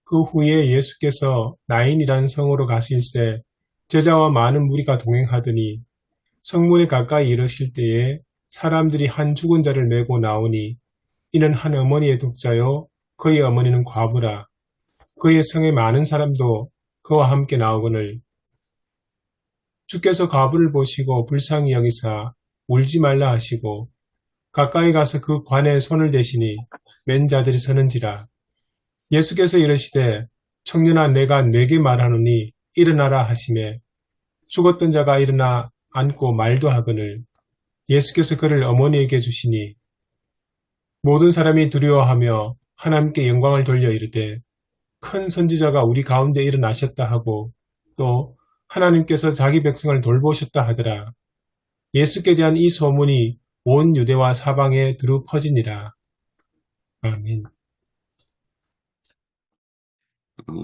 그 후에 예수께서 나인이라는 성으로 가실새 제자와 많은 무리가 동행하더니 성문에 가까이 이르실 때에 사람들이 한 죽은 자를 메고 나오니 이는 한 어머니의 독자요 그의 어머니는 과부라. 그의 성에 많은 사람도 그와 함께 나오거늘 주께서 과부를 보시고 불쌍히 여기사 울지 말라 하시고 가까이 가서 그 관에 손을 대시니 맨 자들이 서는지라. 예수께서 이르시되 청년아 내가 네게 말하노니 일어나라 하시매 죽었던 자가 일어나 앉고 말도 하거늘 예수께서 그를 어머니에게 주시니 모든 사람이 두려워하며 하나님께 영광을 돌려 이르되 큰 선지자가 우리 가운데 일어나셨다 하고 또 하나님께서 자기 백성을 돌보셨다 하더라. 예수께 대한 이 소문이 온 유대와 사방에 두루 퍼지니라. 아멘.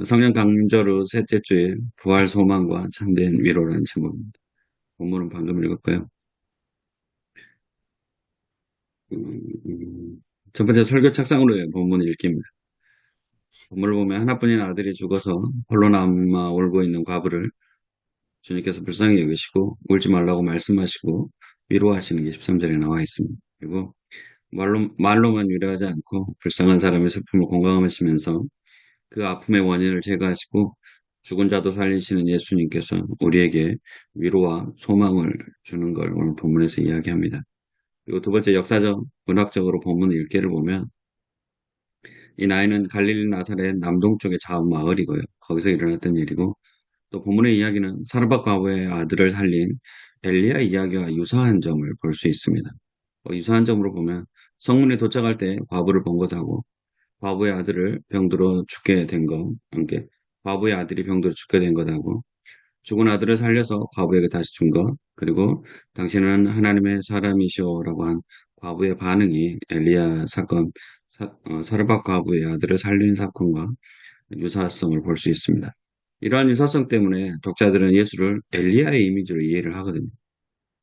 성령 강조로 셋째 주일 부활 소망과 참된 위로라는 제목입니다. 본문은 방금 읽었고요. 첫 번째 설교 착상으로 본문을 읽습니다. 본문을 보면 하나뿐인 아들이 죽어서 홀로 남아 울고 있는 과부를 주님께서 불쌍히 여기시고 울지 말라고 말씀하시고 위로하시는 게 13절에 나와 있습니다. 그리고 말로만 위로하지 않고 불쌍한 사람의 슬픔을 공감하시면서 그 아픔의 원인을 제거하시고 죽은 자도 살리시는 예수님께서 우리에게 위로와 소망을 주는 걸 오늘 본문에서 이야기합니다. 그리고 두 번째 역사적, 문학적으로 본문 읽기를 보면 이 나이는 갈릴리 나사렛 남동쪽의 작은 마을이고요. 거기서 일어났던 일이고 또 본문의 이야기는 사르밧 과부의 아들을 살린 엘리야 이야기와 유사한 점을 볼 수 있습니다. 유사한 점으로 보면 성문에 도착할 때 과부를 본 것하고 과부의 아들을 병들어 죽게 된 것, 함께 과부의 아들이 병들어 죽게 된 것하고 죽은 아들을 살려서 과부에게 다시 준 것, 그리고 당신은 하나님의 사람이시오라고 한 과부의 반응이 엘리야 사건, 사르밧 과부의 아들을 살린 사건과 유사성을 볼 수 있습니다. 이러한 유사성 때문에 독자들은 예수를 엘리야의 이미지로 이해를 하거든요.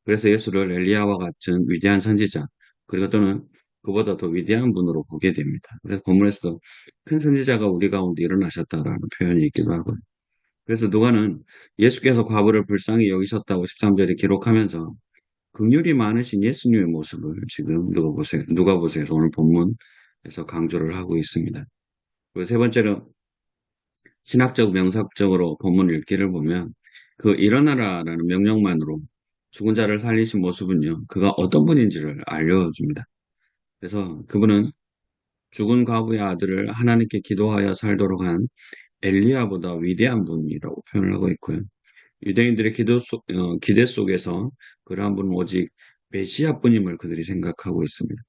그래서 예수를 엘리야와 같은 위대한 선지자, 그리고 또는 그보다 더 위대한 분으로 보게 됩니다. 그래서 본문에서도 큰 선지자가 우리 가운데 일어나셨다라는 표현이 있기도 하고요. 그래서 누가는 예수께서 과부를 불쌍히 여기셨다고 13절에 기록하면서 긍휼이 많으신 예수님의 모습을 지금 누가복음에서 오늘 본문에서 강조를 하고 있습니다. 그리고 세 번째로 신학적 명사적으로 본문 읽기를 보면 그 일어나라라는 명령만으로 죽은 자를 살리신 모습은요, 그가 어떤 분인지를 알려줍니다. 그래서 그분은 죽은 과부의 아들을 하나님께 기도하여 살도록 한 엘리야보다 위대한 분이라고 표현을 하고 있고요. 유대인들의 기대 속에서 그러한 분은 오직 메시아뿐임을 그들이 생각하고 있습니다.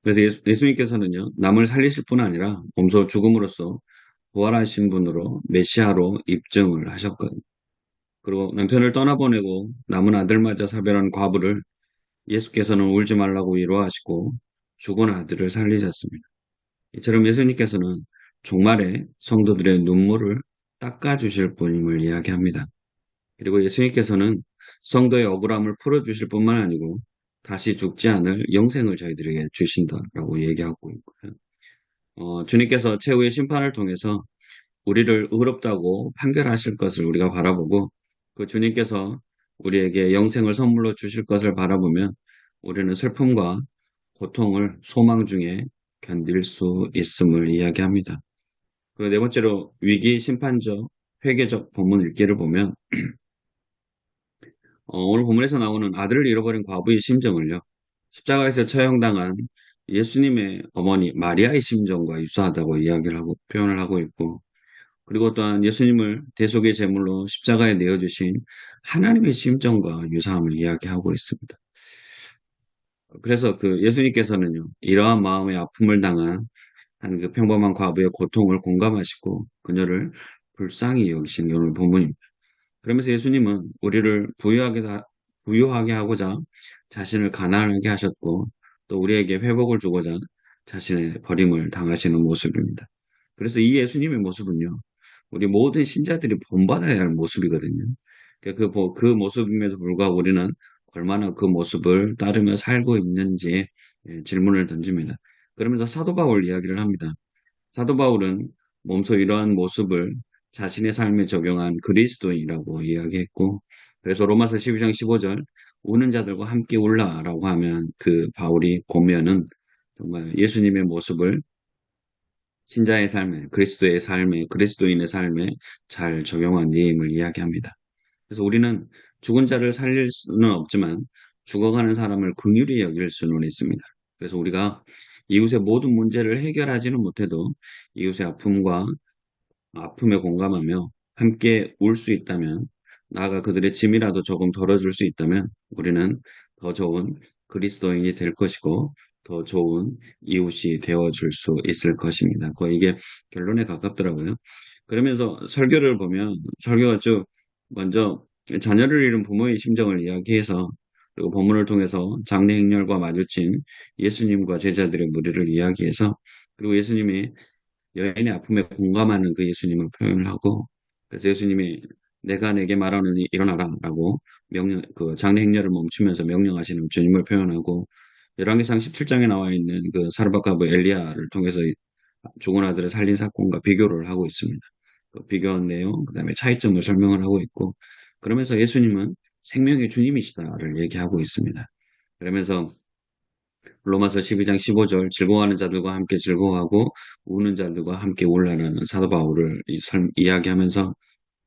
그래서 예수님께서는요, 남을 살리실 뿐 아니라 몸소 죽음으로써 부활하신 분으로 메시아로 입증을 하셨거든요. 그리고 남편을 떠나보내고 남은 아들마저 사별한 과부를 예수께서는 울지 말라고 위로하시고 죽은 아들을 살리셨습니다. 이처럼 예수님께서는 종말에 성도들의 눈물을 닦아주실 분임을 이야기합니다. 그리고 예수님께서는 성도의 억울함을 풀어주실 뿐만 아니고 다시 죽지 않을 영생을 저희들에게 주신다라고 얘기하고 있고요. 주님께서 최후의 심판을 통해서 우리를 의롭다고 판결하실 것을 우리가 바라보고 그 주님께서 우리에게 영생을 선물로 주실 것을 바라보면 우리는 슬픔과 고통을 소망 중에 견딜 수 있음을 이야기합니다. 그리고 네 번째로 위기 심판적 회개적 본문 읽기를 보면 오늘 본문에서 나오는 아들을 잃어버린 과부의 심정을요, 십자가에서 처형당한 예수님의 어머니 마리아의 심정과 유사하다고 표현을 하고 있고, 그리고 또한 예수님을 대속의 제물로 십자가에 내어주신 하나님의 심정과 유사함을 이야기하고 있습니다. 그래서 그 예수님께서는요, 이러한 마음의 아픔을 당한 한 그 평범한 과부의 고통을 공감하시고 그녀를 불쌍히 여기신 오늘 본문입니다. 그러면서 예수님은 우리를 부유하게 하고자 자신을 가난하게 하셨고 또 우리에게 회복을 주고자 자신의 버림을 당하시는 모습입니다. 그래서 이 예수님의 모습은요, 우리 모든 신자들이 본받아야 할 모습이거든요. 그 모습임에도 불구하고 우리는 얼마나 그 모습을 따르며 살고 있는지 질문을 던집니다. 그러면서 사도 바울 이야기를 합니다. 사도 바울은 몸소 이러한 모습을 자신의 삶에 적용한 그리스도인이라고 이야기했고, 그래서 로마서 12장 15절 우는 자들과 함께 울라라고 하면 그 바울이 고면은 정말 예수님의 모습을 신자의 삶에, 그리스도의 삶에, 그리스도인의 삶에 잘 적용한 예임을 이야기합니다. 그래서 우리는 죽은 자를 살릴 수는 없지만 죽어가는 사람을 긍휼히 여길 수는 있습니다. 그래서 우리가 이웃의 모든 문제를 해결하지는 못해도 이웃의 아픔에 공감하며 함께 울 수 있다면, 나아가 그들의 짐이라도 조금 덜어줄 수 있다면 우리는 더 좋은 그리스도인이 될 것이고 더 좋은 이웃이 되어줄 수 있을 것입니다. 거의 이게 결론에 가깝더라고요. 그러면서 설교를 보면 설교가 쭉 먼저 자녀를 잃은 부모의 심정을 이야기해서, 그리고 본문을 통해서 장래 행렬과 마주친 예수님과 제자들의 무리를 이야기해서, 그리고 예수님이 여인의 아픔에 공감하는 그 예수님을 표현을 하고, 그래서 예수님이 내가 내게 말하느니 일어나라 라고 그 장래 행렬을 멈추면서 명령하시는 주님을 표현하고, 열왕기상 17장에 나와 있는 그 사르밧가브 엘리야를 통해서 죽은 아들을 살린 사건과 비교를 하고 있습니다. 그 비교한 내용, 그 다음에 차이점을 설명을 하고 있고, 그러면서 예수님은 생명의 주님이시다를 얘기하고 있습니다. 그러면서 로마서 12장 15절 즐거워하는 자들과 함께 즐거워하고 우는 자들과 함께 울라는 사도 바울을 이야기하면서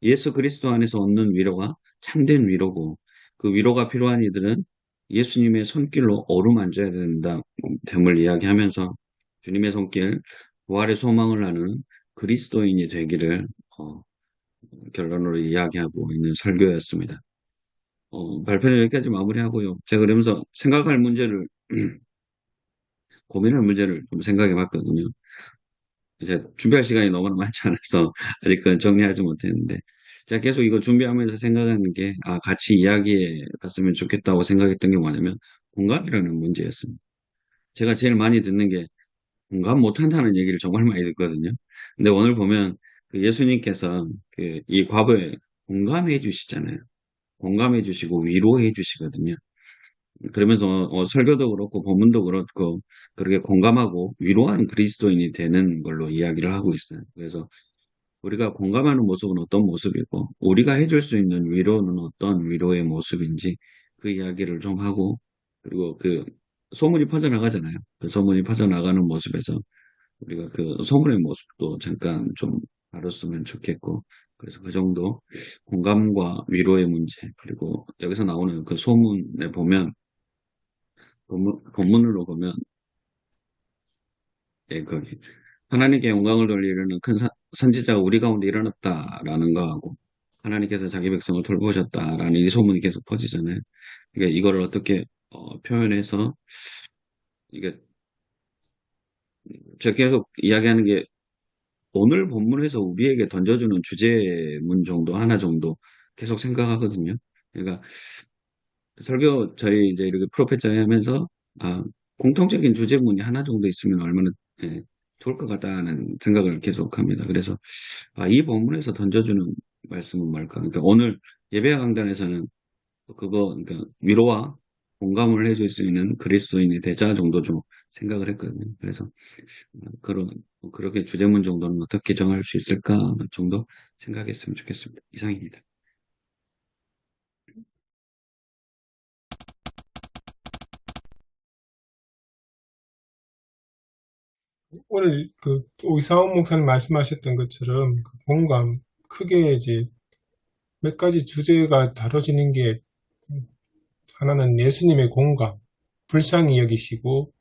예수 그리스도 안에서 얻는 위로가 참된 위로고, 그 위로가 필요한 이들은 예수님의 손길로 어루만져야 된다 됨을 이야기하면서 주님의 손길, 부활의 소망을 하는 그리스도인이 되기를 결론으로 이야기하고 있는 설교였습니다. 발표는 여기까지 마무리하고요. 제가 그러면서 생각할 문제를 고민할 문제를 좀 생각해 봤거든요. 이제 준비할 시간이 너무 많지 않아서 아직은 정리하지 못했는데, 제가 계속 이거 준비하면서 생각하는 게, 같이 이야기해 봤으면 좋겠다고 생각했던 게 뭐냐면, 공감이라는 문제였습니다. 제가 제일 많이 듣는 게, 공감 못한다는 얘기를 정말 많이 듣거든요. 근데 오늘 보면, 그 예수님께서 이 과부에 공감해 주시잖아요. 공감해 주시고 위로해 주시거든요. 그러면서 설교도 그렇고 본문도 그렇고 그렇게 공감하고 위로하는 그리스도인이 되는 걸로 이야기를 하고 있어요. 그래서 우리가 공감하는 모습은 어떤 모습이고 우리가 해줄 수 있는 위로는 어떤 위로의 모습인지 그 이야기를 좀 하고, 그리고 그 소문이 퍼져나가잖아요. 그 소문이 퍼져나가는 모습에서 우리가 그 소문의 모습도 잠깐 좀 다뤘으면 좋겠고, 그래서 그 정도 공감과 위로의 문제, 그리고 여기서 나오는 그 소문에 보면 본문으로 보면, 거기 하나님께 영광을 돌리려는 큰 선지자가 우리 가운데 일어났다라는 거하고 하나님께서 자기 백성을 돌보셨다라는 이 소문이 계속 퍼지잖아요. 그러니까 이거를 어떻게 표현해서, 이게 제가 계속 이야기하는 게 오늘 본문에서 우리에게 던져주는 주제문 정도 하나 정도 계속 생각하거든요. 그러니까 설교 저희 이제 이렇게 프로페처 하면서 아, 공통적인 주제문이 하나 정도 있으면 얼마나 좋을 것 같다는 생각을 계속합니다. 그래서 이 본문에서 던져주는 말씀은 뭘까? 그러니까 오늘 예배 강단에서는 그거 그러니까 위로와 공감을 해줄 수 있는 그리스도인의 대자 정도 좀 생각을 했거든요. 그래서 그렇게 주제문 정도는 어떻게 정할 수 있을까 정도 생각했으면 좋겠습니다. 이상입니다. 오늘 그 오이상원 목사님 말씀하셨던 것처럼 그 공감 크게 이제 몇 가지 주제가 다뤄지는 게, 하나는 예수님의 공감, 불쌍히 여기시고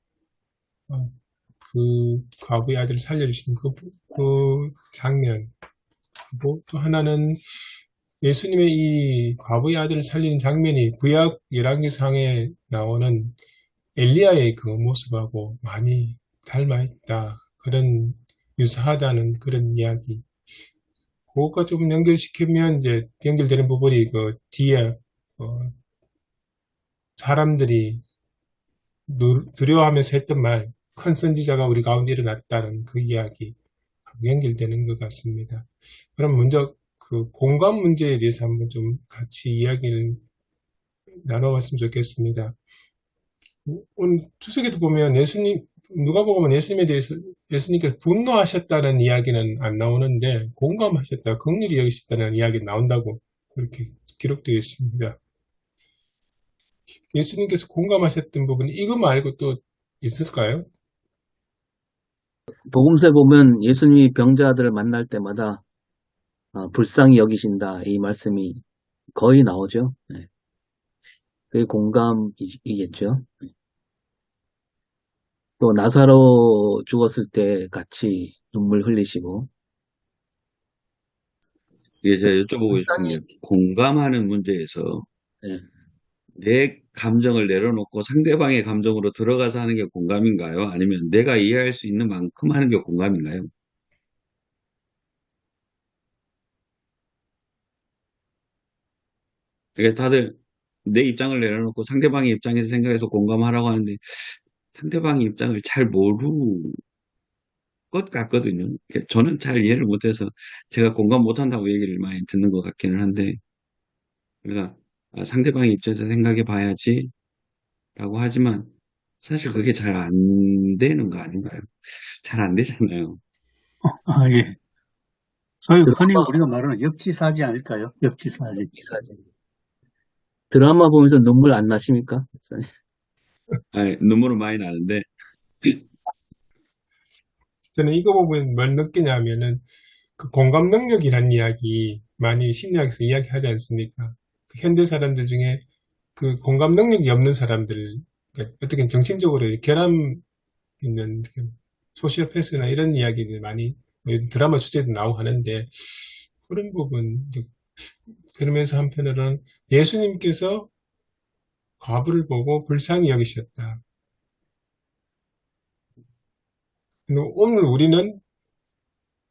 그 과부의 아들을 살려주신 그 장면, 그리고 또 하나는 예수님의 이 과부의 아들을 살리는 장면이 구약 열왕기상에 나오는 엘리야의 그 모습하고 많이 닮아 있다. 그런 유사하다는 그런 이야기. 그것과 조금 연결시키면 이제 연결되는 부분이 그 뒤에 사람들이 두려워하면서 했던 말, 큰 선지자가 우리 가운데 일어났다는 그 이야기 연결되는 것 같습니다. 그럼 먼저 그 공감 문제에 대해서 한번 좀 같이 이야기를 나눠봤으면 좋겠습니다. 오늘 추석에도 보면 예수님 누가복음은 예수님에 대해서 예수님께서 분노하셨다는 이야기는 안 나오는데 공감하셨다, 긍휼히 여기셨다는 이야기 나온다고 그렇게 기록되어 있습니다. 예수님께서 공감하셨던 부분이 이거 말고 또 있을까요? 복음서에 보면 예수님이 병자들을 만날 때마다 불쌍히 여기신다 이 말씀이 거의 나오죠. 네. 그게 공감이겠죠. 또 나사로 죽었을 때 같이 눈물 흘리시고 이게 제가 여쭤보고 싶은 불쌍히 게 공감하는 문제에서 네. 내 감정을 내려놓고 상대방의 감정으로 들어가서 하는 게 공감인가요? 아니면 내가 이해할 수 있는 만큼 하는 게 공감인가요? 이게 다들 내 입장을 내려놓고 상대방의 입장에서 생각해서 공감하라고 하는데 상대방의 입장을 잘 모르는 것 같거든요. 저는 잘 이해를 못해서 제가 공감 못한다고 얘기를 많이 듣는 것 같기는 한데 그러니까 상대방의 입장에서 생각해 봐야지 라고 하지만 사실 그게 잘 안 되는 거 아닌가요? 잘 안 되잖아요. 예. 소위 흔히 드라마, 우리가 말하는 역지사지 아닐까요? 역지사지. 기사지. 드라마 보면서 눈물 안 나십니까? 아니, 눈물은 많이 나는데 저는 이거 보면 뭘 느끼냐면은 그 공감 능력이란 이야기 많이 심리학에서 이야기하지 않습니까? 그 현대 사람들 중에 그 공감 능력이 없는 사람들, 그러니까 어떻게 정신적으로 결함 있는 소시오패스나 이런 이야기들 많이 드라마 주제도 나오고 하는데 그런 부분 그러면서 한편으로는 예수님께서 과부를 보고 불쌍히 여기셨다. 오늘 우리는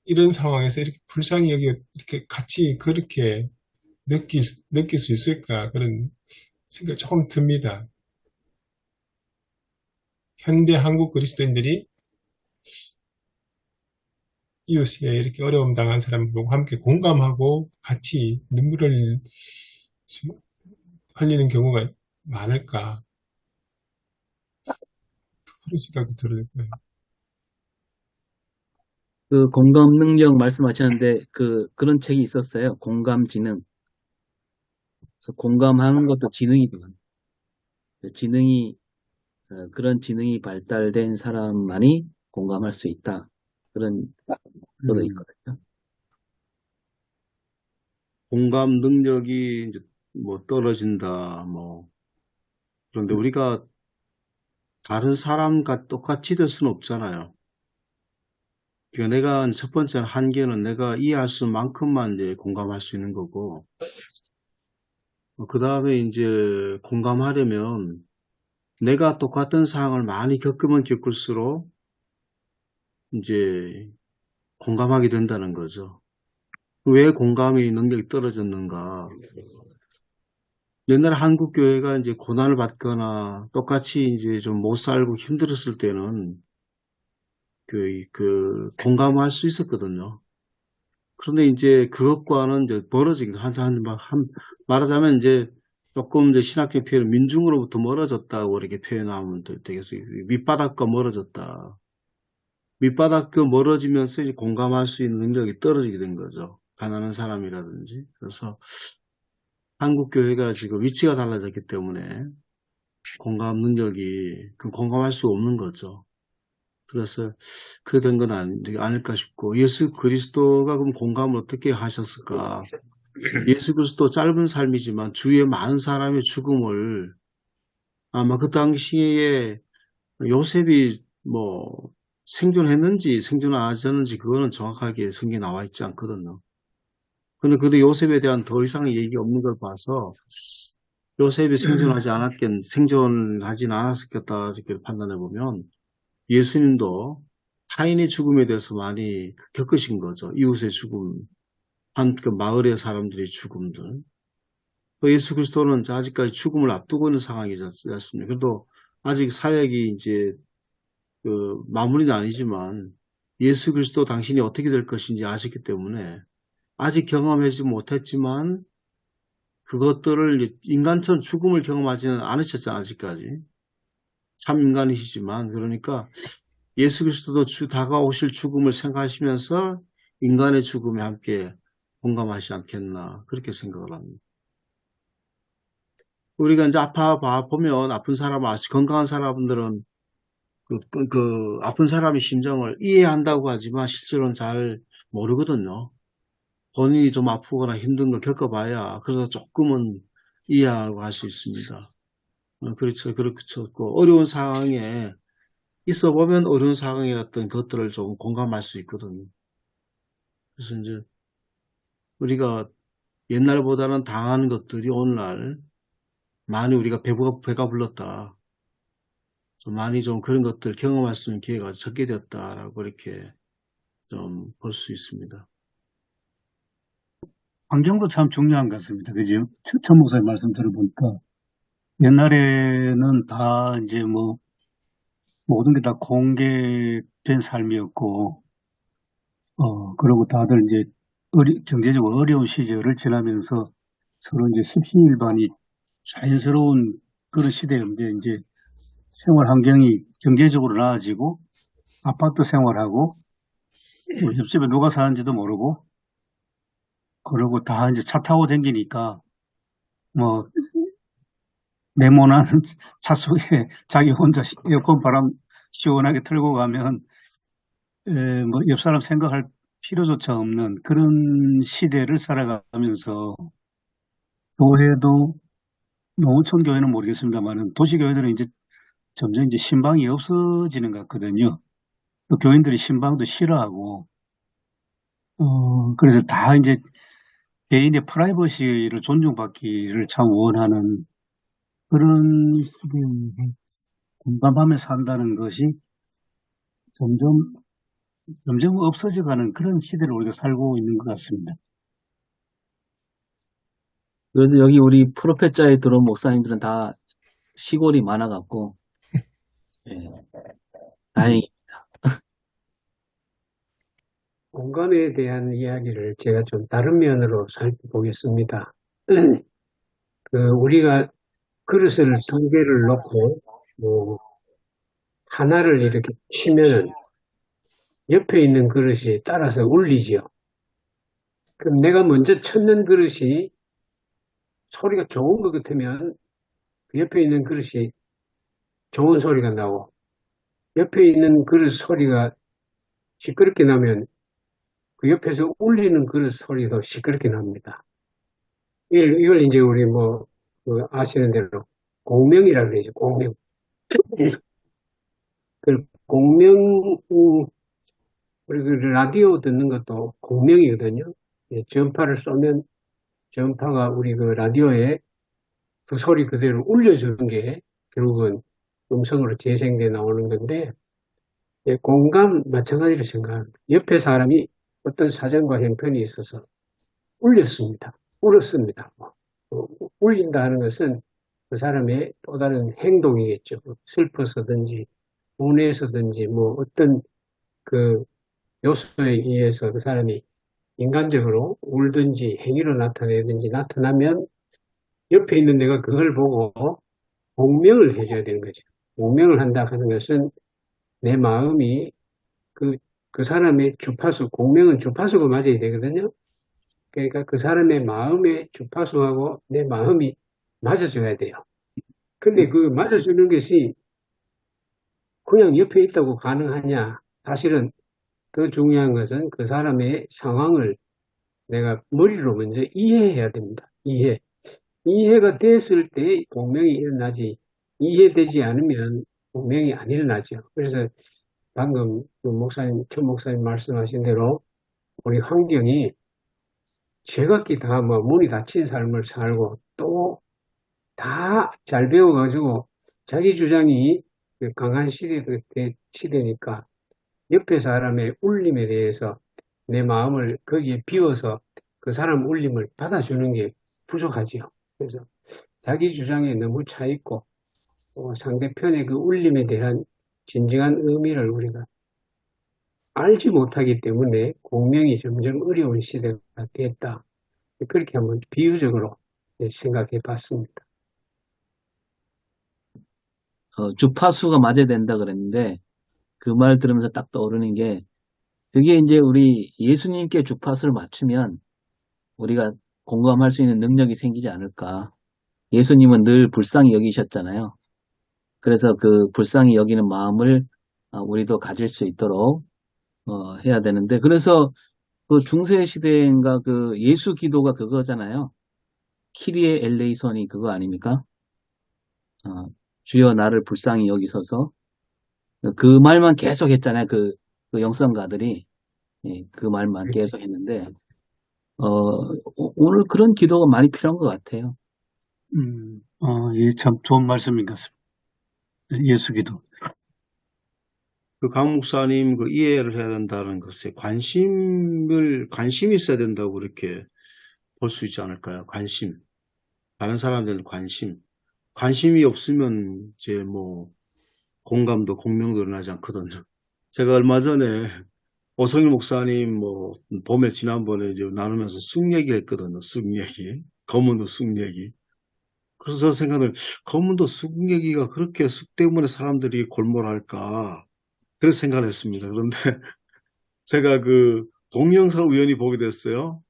이런 상황에서 이렇게 불쌍히 여기 이렇게 같이 그렇게 느낄 수 있을까 그런 생각 조금 듭니다. 현대 한국 그리스도인들이 이웃에 이렇게 어려움 당한 사람을 보고 함께 공감하고 같이 눈물을 흘리는 경우가 많을까 그런 생각도 들어요. 그 공감 능력 말씀하셨는데 그런 책이 있었어요. 공감 지능. 공감하는 것도 지능이거든요. 지능이 그런 지능이 발달된 사람만이 공감할 수 있다. 그런 것도 있거든요. 공감 능력이 이제 뭐 떨어진다, 뭐. 그런데 우리가 다른 사람과 똑같이 될 수는 없잖아요. 그러니까 내가 첫 번째 한계는 내가 이해할 수 만큼만 이제 공감할 수 있는 거고, 그 다음에 이제 공감하려면 내가 똑같은 상황을 많이 겪으면 겪을수록 이제 공감하게 된다는 거죠. 왜 공감의 능력이 떨어졌는가? 옛날 한국 교회가 이제 고난을 받거나 똑같이 이제 좀 못 살고 힘들었을 때는 공감할 수 있었거든요. 그런데 이제 그것과는 이제 벌어진 말하자면 이제 조금 이제 신학적 표현은 민중으로부터 멀어졌다고 이렇게 표현하면 되겠어요. 밑바닥과 멀어졌다. 밑바닥과 멀어지면서 이제 공감할 수 있는 능력이 떨어지게 된 거죠. 가난한 사람이라든지. 그래서 한국 교회가 지금 위치가 달라졌기 때문에 공감 능력이 공감할 수 없는 거죠. 그래서 그게 된 건 아닐까 싶고 예수 그리스도가 그럼 공감을 어떻게 하셨을까? 예수 그리스도 짧은 삶이지만 주위에 많은 사람의 죽음을 아마 그 당시에 요셉이 뭐 생존했는지 생존 안 하셨는지 그거는 정확하게 성경에 나와 있지 않거든요. 근데 요셉에 대한 더 이상의 얘기가 없는 걸 봐서 요셉이 생존하진 않았겠다 이렇게 판단해 보면 예수님도 타인의 죽음에 대해서 많이 겪으신 거죠. 이웃의 죽음, 그 마을의 사람들의 죽음들. 예수 그리스도는 아직까지 죽음을 앞두고 있는 상황이지 않습니까? 그래도 아직 사역이 이제 마무리는 아니지만 예수 그리스도 당신이 어떻게 될 것인지 아셨기 때문에 아직 경험하지 못했지만 그것들을 인간처럼 죽음을 경험하지는 않으셨잖아요. 아직까지. 참 인간이시지만 그러니까 예수 그리스도도 다가오실 죽음을 생각하시면서 인간의 죽음에 함께 공감하지 않겠나 그렇게 생각을 합니다. 우리가 이제 보면 아픈 사람, 건강한 사람들은 그 아픈 사람의 심정을 이해한다고 하지만 실제로는 잘 모르거든요. 본인이 좀 아프거나 힘든 걸 겪어봐야 그래서 조금은 이해하고 할 수 있습니다. 그렇죠. 그렇죠. 그 어려운 상황에 있어 보면 어려운 상황의 어떤 것들을 좀 공감할 수 있거든요. 그래서 이제 우리가 옛날보다는 당한 것들이 오늘날 많이 우리가 배가 불렀다. 좀 많이 좀 그런 것들 경험할 수 있는 기회가 적게 되었다라고 이렇게 좀 볼 수 있습니다. 환경도 참 중요한 것 같습니다. 그죠? 천 목사님 말씀 들어보니까 옛날에는 다 이제 뭐 모든 게 다 공개된 삶이었고, 그리고 다들 이제 경제적으로 어려운 시절을 지나면서 서로 이제 십시일반이 자연스러운 그런 시대였는데, 이제 생활 환경이 경제적으로 나아지고, 아파트 생활하고, 뭐 옆집에 누가 사는지도 모르고, 그리고 다 이제 차 타고 다니니까, 뭐, 네모난 차 속에 자기 혼자 에어컨 바람 시원하게 틀고 가면, 뭐, 옆 사람 생각할 필요조차 없는 그런 시대를 살아가면서, 교회도, 농어촌 교회는 모르겠습니다만은, 도시교회들은 이제 점점 이제 신방이 없어지는 것 같거든요. 또 교인들이 신방도 싫어하고, 그래서 다 이제 개인의 프라이버시를 존중받기를 참 원하는 그런 시대에 공감하며 산다는 것이 점점 없어져가는 그런 시대를 우리가 살고 있는 것 같습니다. 그래도 여기 우리 프로페자에 들어온 목사님들은 다 시골이 많아갖고, 예, 다행히. 공감에 대한 이야기를 제가 좀 다른 면으로 살펴보겠습니다. 우리가 그릇을 두 개를 놓고, 뭐, 하나를 이렇게 치면은 옆에 있는 그릇이 따라서 울리지요. 그럼 내가 먼저 쳤는 그릇이 소리가 좋은 것 같으면 그 옆에 있는 그릇이 좋은 소리가 나고, 옆에 있는 그릇 소리가 시끄럽게 나면 그 옆에서 울리는 그릇 소리도 시끄럽게 납니다. 이걸 이제 우리 아시는 대로 공명이라고 그러죠. 공명. 그 공명, 우리 그 라디오 듣는 것도 공명이거든요. 예, 전파를 쏘면 전파가 우리 그 라디오에 그 소리 그대로 울려주는 게 결국은 음성으로 재생돼 나오는 건데, 예, 공감 마찬가지로 생각합니다. 옆에 사람이 어떤 사정과 형편이 있어서 울었습니다. 울린다 하는 것은 그 사람의 또 다른 행동이겠죠. 슬퍼서든지, 분해서든지, 뭐 어떤 그 요소에 의해서 그 사람이 인간적으로 울든지 행위로 나타내든지 나타나면 옆에 있는 내가 그걸 보고 공명을 해줘야 되는 거죠. 공명을 한다 하는 것은 내 마음이 그 사람의 주파수, 공명은 주파수가 맞아야 되거든요. 그러니까 그 사람의 마음의 주파수하고 내 마음이 맞아줘야 돼요. 근데 그 맞아주는 것이 그냥 옆에 있다고 가능하냐? 사실은 더 중요한 것은 그 사람의 상황을 내가 머리로 먼저 이해해야 됩니다. 이해가 됐을 때 공명이 일어나지, 이해되지 않으면 공명이 안 일어나죠. 그래서 방금 천 목사님 말씀하신 대로 우리 환경이 제각기 다 문이 닫힌 삶을 살고 또 다 잘 배워가지고 자기 주장이 강한 시대니까 옆에 사람의 울림에 대해서 내 마음을 거기에 비워서 그 사람 울림을 받아주는 게 부족하지요. 그래서 자기 주장에 너무 차 있고 상대편의 그 울림에 대한 진정한 의미를 우리가 알지 못하기 때문에 공명이 점점 어려운 시대가 됐다. 그렇게 한번 비유적으로 생각해 봤습니다. 주파수가 맞아야 된다 그랬는데, 그 말 들으면서 딱 떠오르는 게, 그게 이제 우리 예수님께 주파수를 맞추면 우리가 공감할 수 있는 능력이 생기지 않을까. 예수님은 늘 불쌍히 여기셨잖아요. 그래서 그 불쌍히 여기는 마음을 우리도 가질 수 있도록 해야 되는데, 그래서 그 중세 시대인가 그 예수 기도가 그거잖아요. 키리에 엘레이선이 그거 아닙니까? 주여 나를 불쌍히 여기소서. 그 말만 계속 했잖아요. 그 영성가들이. 예, 그 말만 계속 했는데, 오늘 그런 기도가 많이 필요한 것 같아요. 예, 참 좋은 말씀인 것 같습니다. 예수기도. 그 강 목사님 그 이해를 해야 된다는 것에 관심이 있어야 된다고 이렇게 볼 수 있지 않을까요? 관심. 다른 사람들은 관심이 없으면 이제 뭐 공감도 공명도 일어나지 않거든요. 제가 얼마 전에 오성일 목사님 뭐 봄에 지난번에 이제 나누면서 쑥 얘기했거든요. 쑥 얘기. 검은도 쑥 얘기. 그래서 생각을 검은도 쑥 얘기가 그렇게 쑥 때문에 사람들이 골몰할까 그래서 생각을 했습니다. 그런데 제가 그 동영상 우연히 보게 됐어요.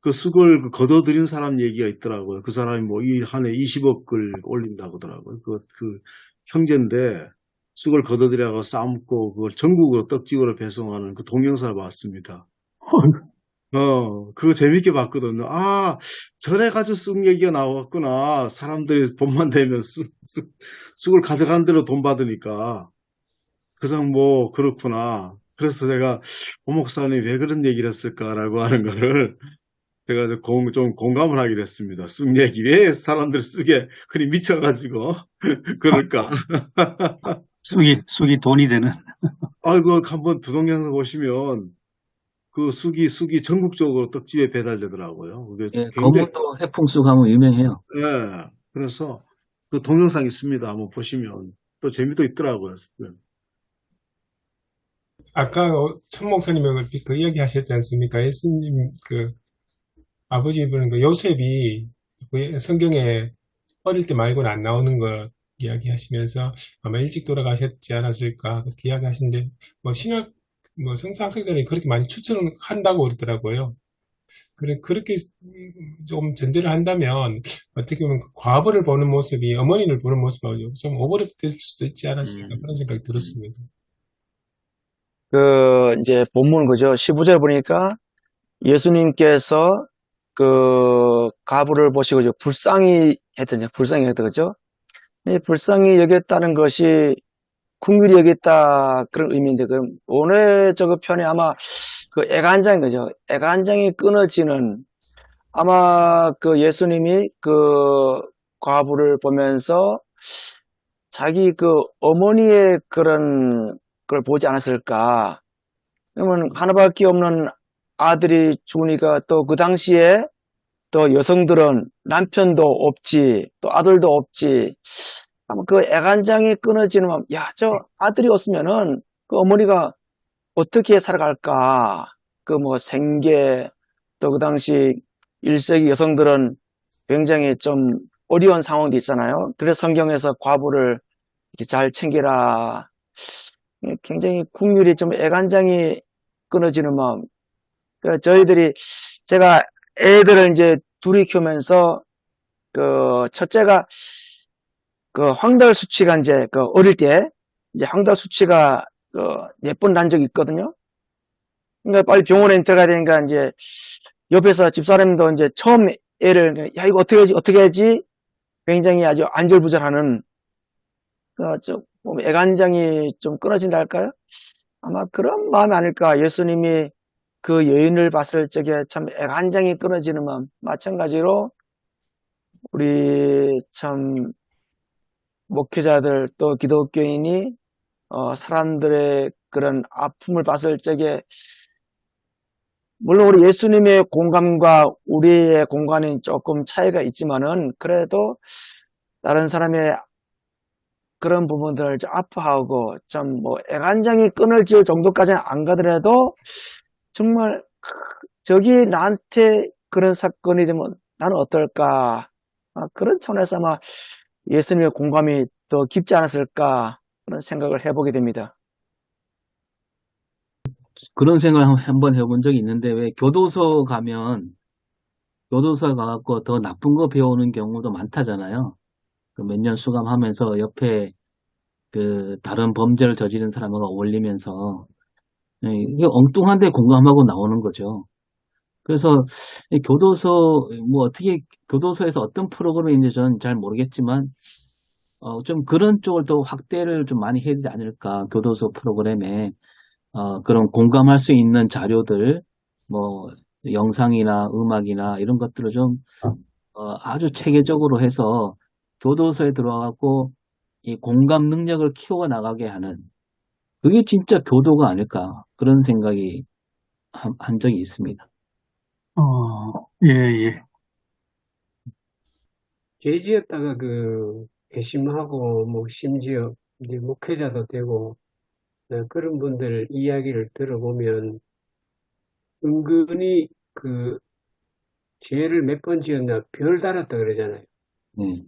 그 쑥을 거둬들인 사람 얘기가 있더라고요. 그 사람이 뭐 이 한 해 20억을 올린다고 하더라고요. 그 형제인데 쑥을 거둬들여서 삶고 그걸 전국으로 떡집으로 배송하는 그 동영상을 봤습니다. 그거 재밌게 봤거든요. 아, 저래가지고 쑥 얘기가 나왔구나. 사람들이 봄만 되면 쑥을 가져가는 대로 돈 받으니까. 그냥 뭐, 그렇구나. 그래서 내가, 오 목사님 왜 그런 얘기를 했을까라고 하는 거를 제가 좀 공감을 하게 됐습니다. 쑥 얘기. 왜 사람들이 쑥에 그리 미쳐가지고 그럴까? 쑥이 돈이 되는. 아이고, 한번 부동영상 보시면 그 쑥이 전국적으로 떡집에 배달되더라고요. 그게 예, 굉장히, 검은도 해풍쑥 하면 유명해요. 예. 그래서 그 동영상 있습니다. 한번 보시면 또 재미도 있더라고요. 아까 천 목사님이 그 이야기 하셨지 않습니까? 예수님 그 아버지 분은 그 요셉이 그 성경에 어릴 때 말고는 안 나오는 거 이야기하시면서 아마 일찍 돌아가셨지 않았을까 그렇게 이야기하시는데 뭐 신약 뭐 성서학자들이 그렇게 많이 추천을 한다고 그러더라고요. 그렇게 좀 전제를 한다면 어떻게 보면 그 과부를 보는 모습이 어머니를 보는 모습하고 좀 오버랩될 수도 있지 않았을까 그런 생각이 들었습니다. 이제 본문 그죠? 15절 보니까 예수님께서 그 가부를 보시고 이제 불쌍히 했던 거죠? 이 불쌍히 여겼다는 것이 긍휼히 여겼다 그런 의미인데, 그럼 오늘 저그 편에 아마 그 애간장인 거죠? 애간장이 끊어지는 아마 그 예수님이 그 과부를 보면서 자기 그 어머니의 그런 걸 보지 않았을까? 그러면 하나밖에 없는 아들이 죽으니까 또 그 당시에 또 여성들은 남편도 없지, 또 아들도 없지. 아마 그 애간장이 끊어지는 마음, 야, 저 아들이 없으면은 그 어머니가 어떻게 살아갈까? 그 뭐 생계, 또 그 당시 1세기 여성들은 굉장히 좀 어려운 상황도 있잖아요. 그래서 성경에서 과부를 이렇게 잘 챙기라. 굉장히 국률이 좀 애간장이 끊어지는 마음. 그 저희들이 제가 애들을 이제 둘이 키우면서 그 첫째가 그 황달 수치가 이제 그 어릴 때 이제 황달 수치가 그 몇 번 난 적이 있거든요. 그러니까 빨리 병원에 들어가야 되니까 이제 옆에서 집사람도 이제 처음 애를 야 이거 어떻게 하지 굉장히 아주 안절부절하는 좀 애간장이 좀 끊어진다 할까요? 아마 그런 마음이 아닐까. 예수님이 그 여인을 봤을 적에 참 애간장이 끊어지는 마음. 마찬가지로 우리 참 목회자들 또 기독교인이 사람들의 그런 아픔을 봤을 적에 물론 우리 예수님의 공감과 우리의 공감이 조금 차이가 있지만은 그래도 다른 사람의 그런 부분들을 좀 아파하고 좀 뭐 애간장이 끊어질 정도까지는 안 가더라도 정말 저기 나한테 그런 사건이 되면 나는 어떨까? 그런 차원에서 아마 예수님의 공감이 더 깊지 않았을까 그런 생각을 해보게 됩니다. 그런 생각을 한번 해본 적이 있는데, 왜 교도소 가면, 교도소 가갖고 더 나쁜 거 배우는 경우도 많다잖아요. 그 몇 년 수감하면서 옆에 그 다른 범죄를 저지른 사람과 어울리면서, 이게 엉뚱한데 공감하고 나오는 거죠. 그래서 이 교도소, 뭐 어떻게, 교도소에서 어떤 프로그램인지 저는 잘 모르겠지만, 좀 그런 쪽을 더 확대를 좀 많이 해야 되지 않을까. 교도소 프로그램에, 그런 공감할 수 있는 자료들, 뭐, 영상이나 음악이나 이런 것들을 좀, 아주 체계적으로 해서 교도소에 들어가고 이 공감 능력을 키워 나가게 하는, 그게 진짜 교도가 아닐까. 그런 생각이 한 적이 있습니다. 예, 예. 죄지었다가 그 회심하고 뭐 심지어 이제 목회자도 되고 그런 분들 이야기를 들어보면 은근히 그 죄를 몇 번 지었냐 별 달았다 그러잖아요. 네.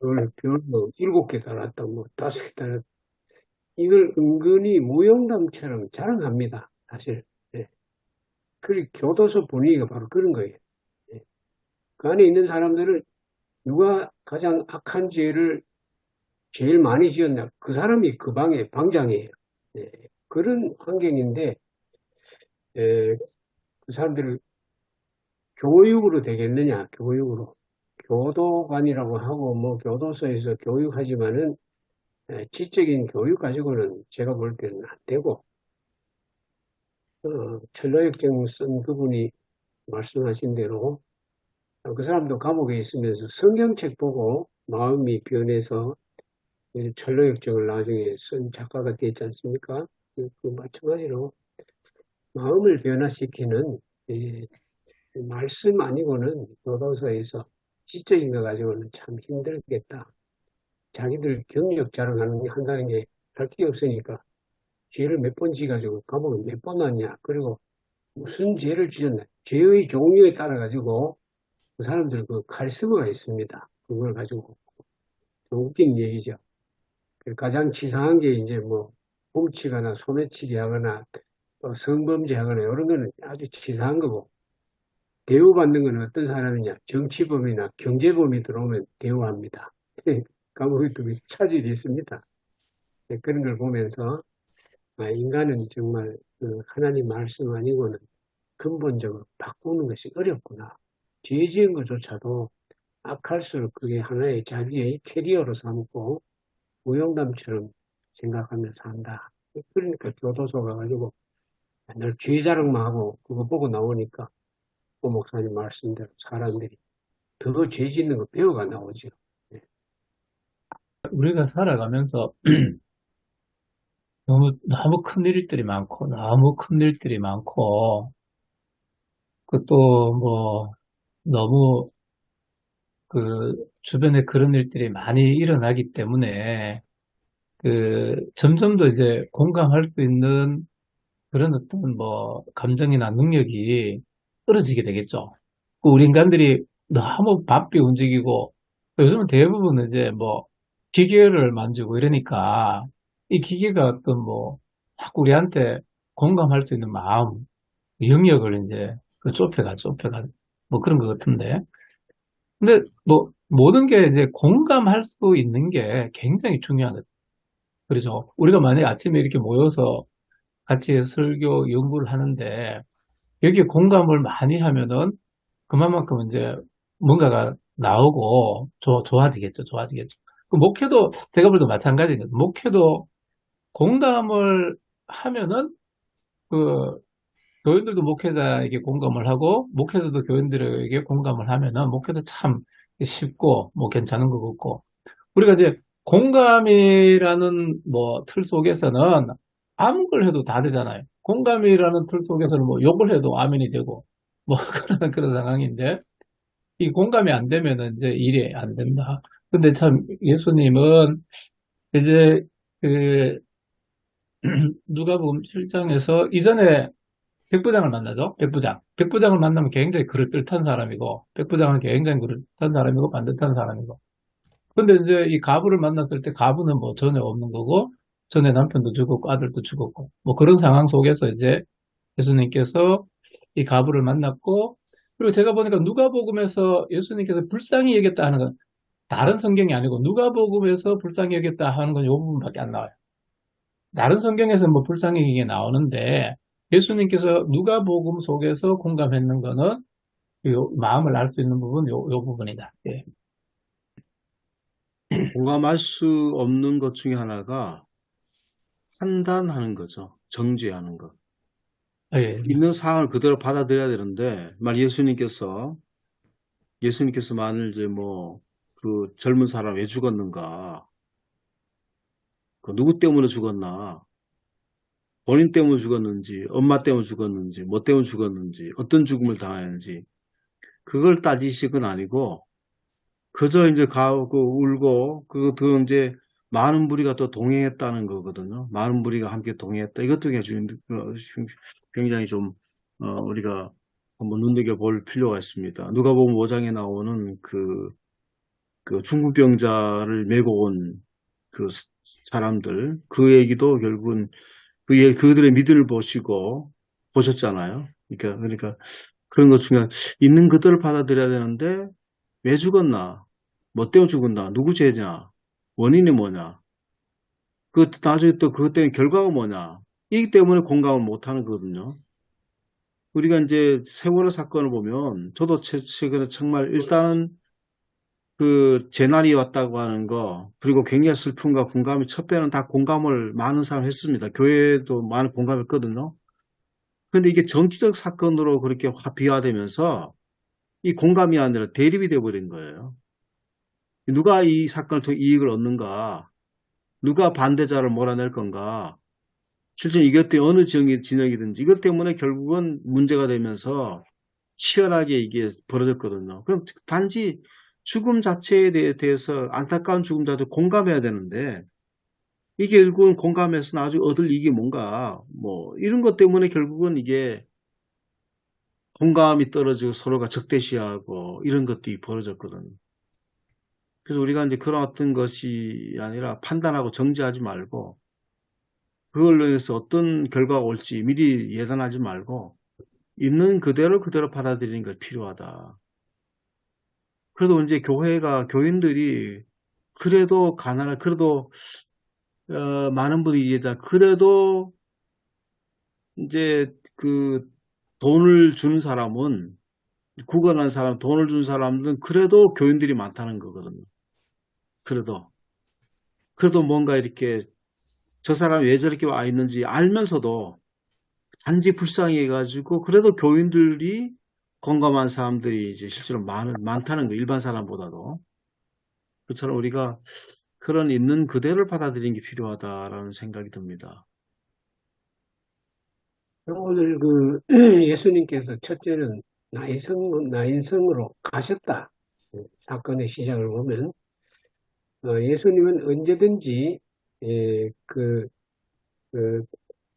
별뭐 7개 달았다 뭐 5개 달았다. 이걸 은근히 무용담처럼 자랑합니다. 사실. 예. 그 교도소 분위기가 바로 그런 거예요. 예. 그 안에 있는 사람들은 누가 가장 악한 죄를 제일 많이 지었냐? 그 사람이 그 방의 방장이에요. 예. 그런 환경인데 예, 그 사람들을 교육으로 되겠느냐? 교육으로. 교도관이라고 하고 뭐 교도소에서 교육하지만은 지적인 교육 가지고는 제가 볼 때는 안 되고 철로역정 쓴 그분이 말씀하신 대로 그 사람도 감옥에 있으면서 성경책 보고 마음이 변해서 철로역정을 나중에 쓴 작가가 됐지 않습니까? 그 마찬가지로 마음을 변화시키는 말씀 아니고는 교도소에서 지적인 거 가지고는 참 힘들겠다. 자기들 경력 한다는 게 할 게 없으니까 죄를 몇 번 지가지고 감옥에 몇 번 왔냐. 그리고 무슨 죄를 지었나. 죄의 종류에 따라 가지고 그 사람들 그 카리스마가 있습니다. 그걸 가지고 좀 웃긴 얘기죠. 가장 치사한 게 이제 뭐 훔치거나 소매치기 하거나 또 성범죄 하거나 이런 거는 아주 치사한 거고 대우받는 건 어떤 사람이냐 정치범이나 경제범이 들어오면 대우합니다. 감옥에 또 차질이 있습니다. 그런 걸 보면서 인간은 정말 그 하나님 말씀 아니고는 근본적으로 바꾸는 것이 어렵구나. 죄 지은 것조차도 악할수록 그게 하나의 자기의 캐리어로 삼고 무용담처럼 생각하면서 한다. 그러니까 교도소 가가지고 늘 죄 자랑만 하고 그거 보고 나오니까 고 목사님 말씀대로 사람들이 더 죄 짓는 거 배워가 나오죠. 네. 우리가 살아가면서 너무 큰 일들이 많고, 그것도 뭐, 너무 주변에 그런 일들이 많이 일어나기 때문에, 점점 더 이제 공감할 수 있는 그런 어떤 뭐, 감정이나 능력이 떨어지게 되겠죠. 우리 인간들이 너무 바삐 움직이고, 요즘은 대부분 이제 뭐, 기계를 만지고 이러니까, 이 기계가 어떤 뭐, 자꾸 우리한테 공감할 수 있는 마음, 영역을 이제 좁혀가, 뭐 그런 것 같은데. 근데 뭐, 모든 게 이제 공감할 수 있는 게 굉장히 중요하거든요. 그렇죠. 우리가 만약에 아침에 이렇게 모여서 같이 설교 연구를 하는데, 여기에 공감을 많이 하면은, 그만큼 이제 뭔가가 나오고, 좋아지겠죠. 그 목회도, 제가 볼 때 마찬가지거든요. 목회도 공감을 하면은, 그, 교인들도 목회자에게 공감을 하고, 목회자도 교인들에게 공감을 하면은, 목회도 참 쉽고, 뭐 괜찮은 것 같고, 우리가 이제 공감이라는 뭐 틀 속에서는 아무 걸 해도 다 되잖아요. 공감이라는 틀 속에서는 뭐 욕을 해도 아멘이 되고, 뭐 그런 상황인데, 이 공감이 안 되면은 이제 일이 안 된다. 근데 참 예수님은 이제 그 누가복음 7장에서 이전에 백부장을 만나죠. 백부장을 만나면 굉장히 그럴듯한 사람이고, 백부장은 굉장히 그럴듯한 사람이고 반듯한 사람이고. 근데 이제 이 가부를 만났을 때 가부는 뭐 전혀 없는 거고, 전에 남편도 죽었고 아들도 죽었고, 뭐 그런 상황 속에서 이제 예수님께서 이 과부를 만났고, 그리고 제가 보니까 누가복음에서 예수님께서 불쌍히 여겼다 하는 건 다른 성경이 아니고 누가복음에서 불쌍히 여겼다 하는 건 이 부분밖에 안 나와요. 다른 성경에서 뭐 불쌍히 여기게 나오는데 예수님께서 누가복음 속에서 공감했는 거는 요 마음을 알 수 있는 부분 요 부분이다. 예. 공감할 수 없는 것 중에 하나가 판단하는 거죠. 정죄하는 것. 예. 있는 상황을 그대로 받아들여야 되는데, 예수님께서 만일 이제 그 젊은 사람 왜 죽었는가? 그 누구 때문에 죽었나? 본인 때문에 죽었는지, 엄마 때문에 죽었는지, 뭐 때문에 죽었는지, 어떤 죽음을 당했는지, 그걸 따지실 건 아니고, 그저 이제 가고 울고, 그 이제 많은 무리가 또 동행했다는 거거든요. 많은 무리가 함께 동행했다. 이것도 굉장히 좀, 우리가 한번 눈여겨볼 필요가 있습니다. 누가복음 5장에 나오는 그 중풍병자를 메고 온 그 사람들, 그 얘기도 결국은 그들의 믿음을 보셨잖아요. 그러니까 그런 것 중에 있는 그대로 받아들여야 되는데, 왜 죽었나? 뭐 때문에 죽었나? 누구 죄냐? 원인이 뭐냐? 나중에 또 그것 때문에 결과가 뭐냐? 이기 때문에 공감을 못 하는 거거든요. 우리가 이제 세월호 사건을 보면, 저도 최근에 정말 일단은 그 재난이 왔다고 하는 거, 그리고 굉장히 슬픔과 공감이 첫 배는 다 공감을 많은 사람 했습니다. 교회도 많은 공감했거든요. 그런데 이게 정치적 사건으로 그렇게 비화되면서 이 공감이 아니라 대립이 되어버린 거예요. 누가 이 사건을 통해 이익을 얻는가? 누가 반대자를 몰아낼 건가? 실제 이것 때문에 어느 진영이든지 이것 때문에 결국은 문제가 되면서 치열하게 이게 벌어졌거든요. 그럼 단지 죽음 자체에 대해서 안타까운 죽음 자체에 공감해야 되는데, 이게 결국은 공감해서 나중에 얻을 이익이 뭔가, 이런 것 때문에 결국은 이게 공감이 떨어지고 서로가 적대시하고 이런 것들이 벌어졌거든요. 그래서 우리가 이제 그런 어떤 것이 아니라 판단하고 정죄하지 말고, 그걸로 인해서 어떤 결과가 올지 미리 예단하지 말고, 있는 그대로 받아들이는 것이 필요하다. 그래도 이제 교인들이 그래도 그래도 많은 분이 그래도 이제 그 돈을 주는 사람은, 구걸한 사람, 돈을 준 사람들은 그래도 교인들이 많다는 거거든요. 그래도 뭔가 이렇게 저 사람이 왜 저렇게 와 있는지 알면서도 단지 불쌍히 해가지고 그래도 교인들이 공감한 사람들이 이제 실제로 많다는 거, 일반 사람보다도. 그처럼 우리가 그런 있는 그대로를 받아들이는 게 필요하다라는 생각이 듭니다. 오늘 예수님께서 첫째는 나인성으로 가셨다. 사건의 시작을 보면, 예수님은 언제든지,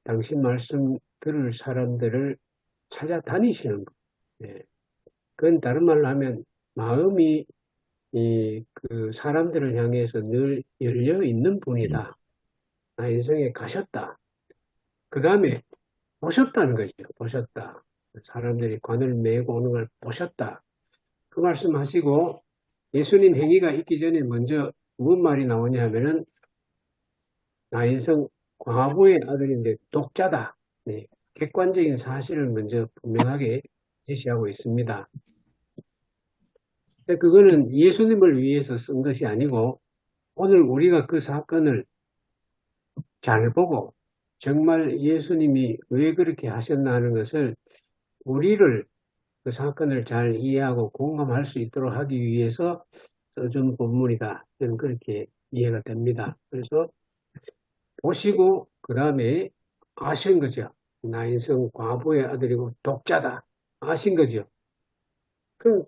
당신 말씀 들을 사람들을 찾아다니시는 것. 그건 다른 말로 하면 마음이 그 사람들을 향해서 늘 열려 있는 분이다. 나인성에 가셨다. 그 다음에 보셨다는 거죠. 보셨다. 사람들이 관을 메고 오는 걸 보셨다. 그 말씀하시고 예수님 행위가 있기 전에 먼저 무슨 말이 나오냐 하면은 나인성 과부의 아들인데 독자다. 네. 객관적인 사실을 먼저 분명하게 제시하고 있습니다. 근데 그거는 예수님을 위해서 쓴 것이 아니고 오늘 우리가 그 사건을 잘 보고 정말 예수님이 왜 그렇게 하셨나 하는 것을 우리를 그 사건을 잘 이해하고 공감할 수 있도록 하기 위해서 써준 본문이다. 저는 그렇게 이해가 됩니다. 그래서 보시고 그 다음에 아신 거죠. 나인성 과부의 아들이고 독자다. 아신 거죠. 그럼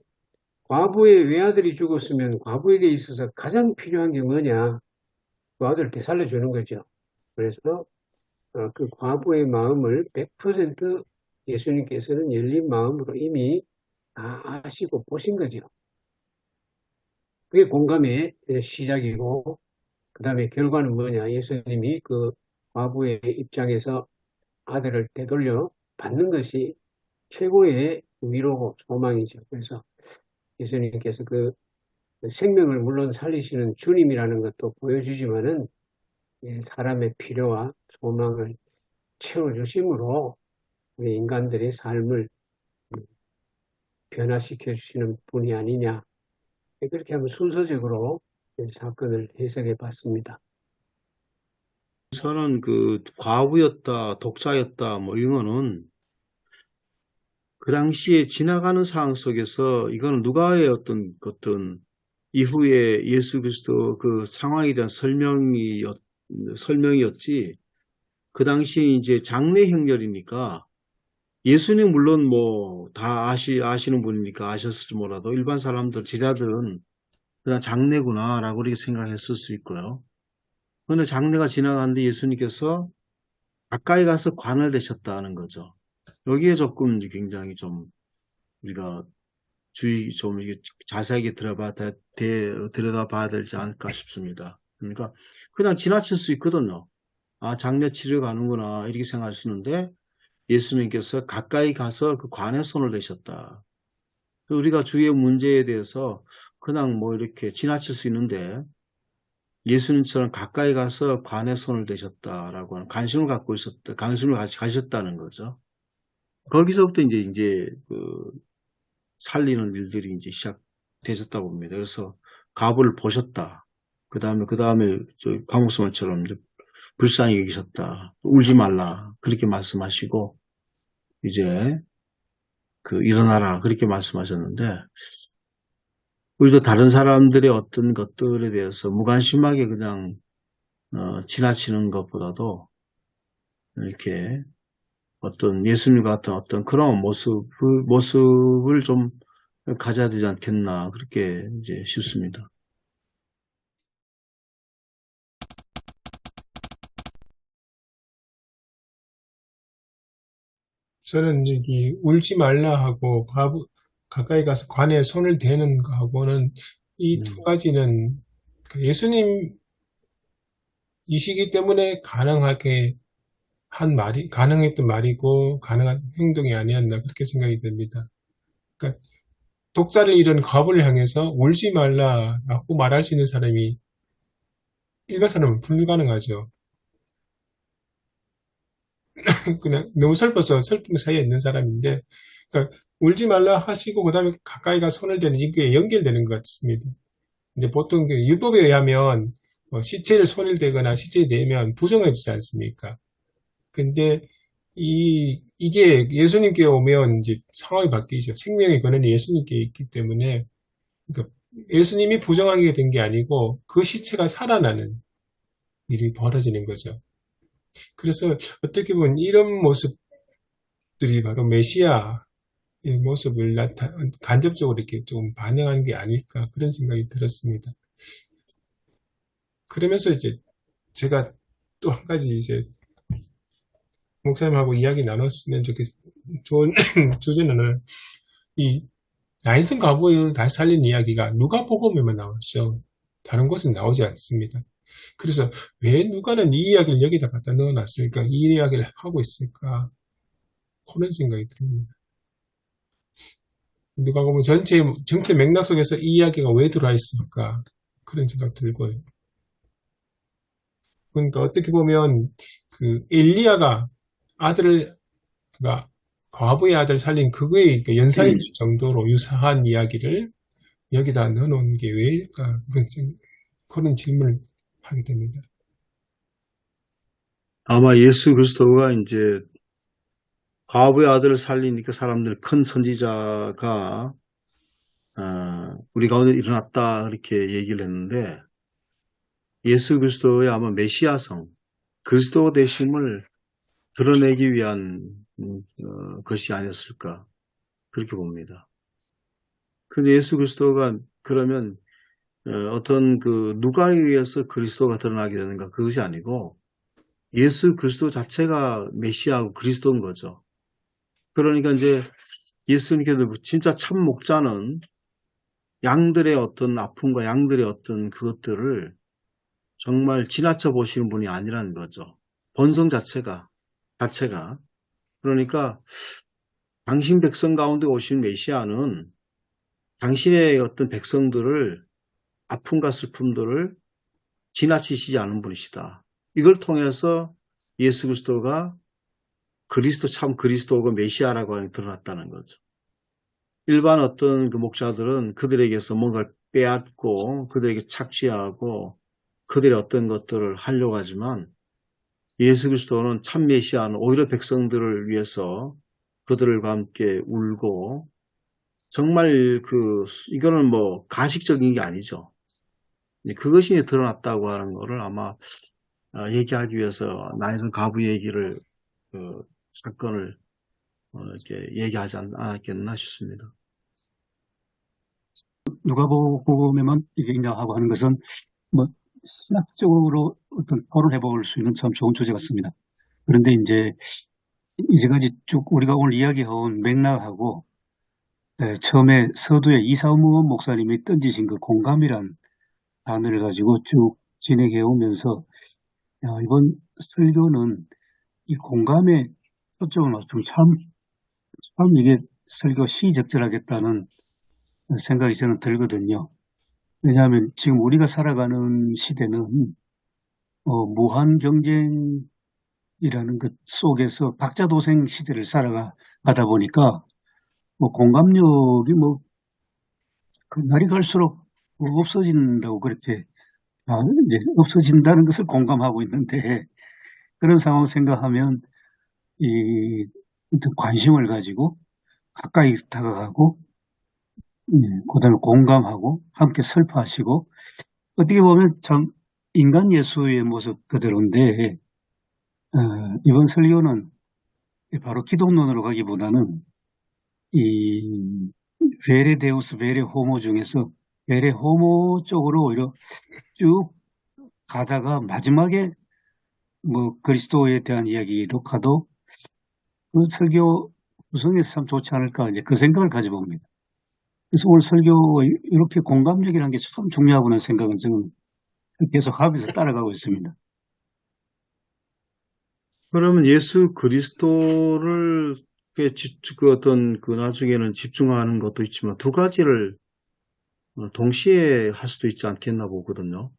과부의 외아들이 죽었으면 과부에게 있어서 가장 필요한 게 뭐냐? 그 아들을 되살려주는 거죠. 그래서 그 과부의 마음을 100% 예수님께서는 열린 마음으로 이미 다 아시고 보신 거죠. 그게 공감의 시작이고, 그 다음에 결과는 뭐냐? 예수님이 그 과부의 입장에서 아들을 되돌려 받는 것이 최고의 위로고 소망이죠. 그래서 예수님께서 그 생명을 물론 살리시는 주님이라는 것도 보여주지만은 사람의 필요와 소망을 채워주심으로 우리 인간들의 삶을 변화시켜 주시는 분이 아니냐. 그렇게 하면 순서적으로 사건을 해석해 봤습니다. 저는 그 과부였다, 독자였다, 뭐 이거는 그 당시에 지나가는 상황 속에서 이거는 누가의 어떤 이후에 예수 그리스도 그 상황에 대한 설명이었지. 그 당시에 이제 장례 행렬이니까 예수님 물론 뭐 다 아시는 분이니까 아셨을지 몰라도 일반 사람들, 제자들은 그냥 장례구나라고 그렇게 생각했을 수 있고요. 그런데 장례가 지나가는데 예수님께서 가까이 가서 관을 대셨다는 거죠. 여기에 조금 이제 굉장히 좀 우리가 좀 이게 자세하게 들여다봐야 되지 않을까 싶습니다. 그러니까 그냥 지나칠 수 있거든요. 아, 장례 치러 가는구나 이렇게 생각할 수 있는데 예수님께서 가까이 가서 그 관에 손을 대셨다. 우리가 주위의 문제에 대해서 그냥 뭐 이렇게 지나칠 수 있는데 예수님처럼 가까이 가서 관에 손을 대셨다라고 하는 관심을 가셨다는 거죠. 거기서부터 이제 그 살리는 일들이 이제 시작되셨다고 봅니다. 그래서 과부를 보셨다. 그 다음에 과목성을처럼 불쌍히 여기셨다. 울지 말라. 그렇게 말씀하시고 이제 일어나라. 그렇게 말씀하셨는데 우리도 다른 사람들의 어떤 것들에 대해서 무관심하게 그냥 지나치는 것보다도 이렇게 어떤 예수님 같은 어떤 그런 모습을 좀 가져야 되지 않겠나 그렇게 이제 싶습니다. 저는 이제 울지 말라 하고 가까이 가서 관에 손을 대는 거하고는 이 두 가지는 예수님이시기 때문에 가능했던 말이고 가능한 행동이 아니었나 그렇게 생각이 듭니다. 그러니까 독자를 잃은 과부를 향해서 울지 말라라고 말할 수 있는 사람이 일반 사람은 불가능하죠. 그냥 너무 슬퍼서 슬픔 사이에 있는 사람인데, 그러니까 울지 말라 하시고 그다음에 가까이 가 손을 대는 이게 연결되는 것 같습니다. 이제 보통 율법에 의하면 시체를 손을 대거나 시체에 대면 부정해지지 않습니까? 근데 이게 예수님께 오면 이제 상황이 바뀌죠. 생명의 권한이 예수님께 있기 때문에 그러니까 예수님이 부정하게 된 게 아니고 그 시체가 살아나는 일이 벌어지는 거죠. 그래서 어떻게 보면 이런 모습들이 바로 메시아의 모습을 간접적으로 이렇게 좀 반영한 게 아닐까 그런 생각이 들었습니다. 그러면서 이제 제가 또 한 가지 이제 목사님하고 이야기 나눴으면 좋은 주제는 이 나인성 과부를 다시 살린 이야기가 누가복음에만 나왔죠. 다른 곳은 나오지 않습니다. 그래서 왜 누가는 이 이야기를 여기다 갖다 넣어놨을까? 이 이야기를 하고 있을까? 그런 생각이 듭니다. 누가복음 전체 맥락 속에서 이 이야기가 왜 들어와 있을까? 그런 생각 들고요. 그러니까 어떻게 보면 엘리야가 과부의 아들 살린 그거에 연상이 될 정도로 유사한 이야기를 여기다 넣어놓은 게 왜일까? 그런 질문을 하게 됩니다. 아마 예수 그리스도가 이제 과부의 아들을 살리니까 사람들 큰 선지자가 우리 가운데 일어났다 이렇게 얘기를 했는데 예수 그리스도의 아마 메시아성, 그리스도 되심을 드러내기 위한 것이 아니었을까 그렇게 봅니다. 근데 예수 그리스도가 그러면 어떤 누가에 의해서 그리스도가 드러나게 되는가 그것이 아니고 예수 그리스도 자체가 메시아고 그리스도인 거죠. 그러니까 이제 예수님께서 진짜 참 목자는 양들의 어떤 아픔과 양들의 어떤 그것들을 정말 지나쳐 보시는 분이 아니라는 거죠. 본성 자체가 그러니까 당신 백성 가운데 오신 메시아는 당신의 어떤 백성들을 아픔과 슬픔들을 지나치시지 않은 분이시다. 이걸 통해서 예수 그리스도가 참 그리스도고 메시아라고 하는 게 드러났다는 거죠. 일반 어떤 그 목자들은 그들에게서 뭔가를 빼앗고 그들에게 착취하고 그들의 어떤 것들을 하려고 하지만 예수 그리스도는 참 메시아는 오히려 백성들을 위해서 그들과 함께 울고 정말 이거는 뭐 가식적인 게 아니죠. 그것이 이제 드러났다고 하는 거를 아마 얘기하기 위해서 나인선 과부 얘기를 사건을 이렇게 얘기하지 않았겠나 싶습니다. 누가복음에만 이게 있냐고 하는 것은 뭐 신학적으로 어떤 토론해 볼 수 있는 참 좋은 주제 같습니다. 그런데 이제 이제까지 쭉 우리가 오늘 이야기해온 맥락하고 처음에 서두에 이사무 목사님이 던지신 그 공감이란 단어를 가지고 쭉 진행해 오면서 이번 설교는 이 공감에 초점을 맞추면 참 이게 설교 시적절하겠다는 생각이 저는 들거든요. 왜냐하면 지금 우리가 살아가는 시대는 무한 경쟁이라는 것 속에서 각자 도생 시대를 살아가다 보니까 뭐 공감력이 뭐 그 날이 갈수록 없어진다고 그렇게 이제 없어진다는 것을 공감하고 있는데 그런 상황을 생각하면 이 어떤 관심을 가지고 가까이 다가가고 그다음에 공감하고 함께 슬퍼하시고 어떻게 보면 참 인간 예수의 모습 그대로인데 이번 설교는 바로 기독론으로 가기보다는 이 베레 데우스 베레 호모 중에서 베레 호모 쪽으로 오히려 쭉 가다가 마지막에 뭐 그리스도에 대한 이야기로 가도 그 설교 구성에서 참 좋지 않을까 이제 그 생각을 가지고 봅니다. 그래서 오늘 설교 이렇게 공감력이라는 게 참 중요하구나 생각은 저는 계속 하면서 따라가고 있습니다. 그러면 예수 그리스도를 어떤 나중에는 집중하는 것도 있지만 두 가지를 동시에 할 수도 있지 않겠나 보거든요.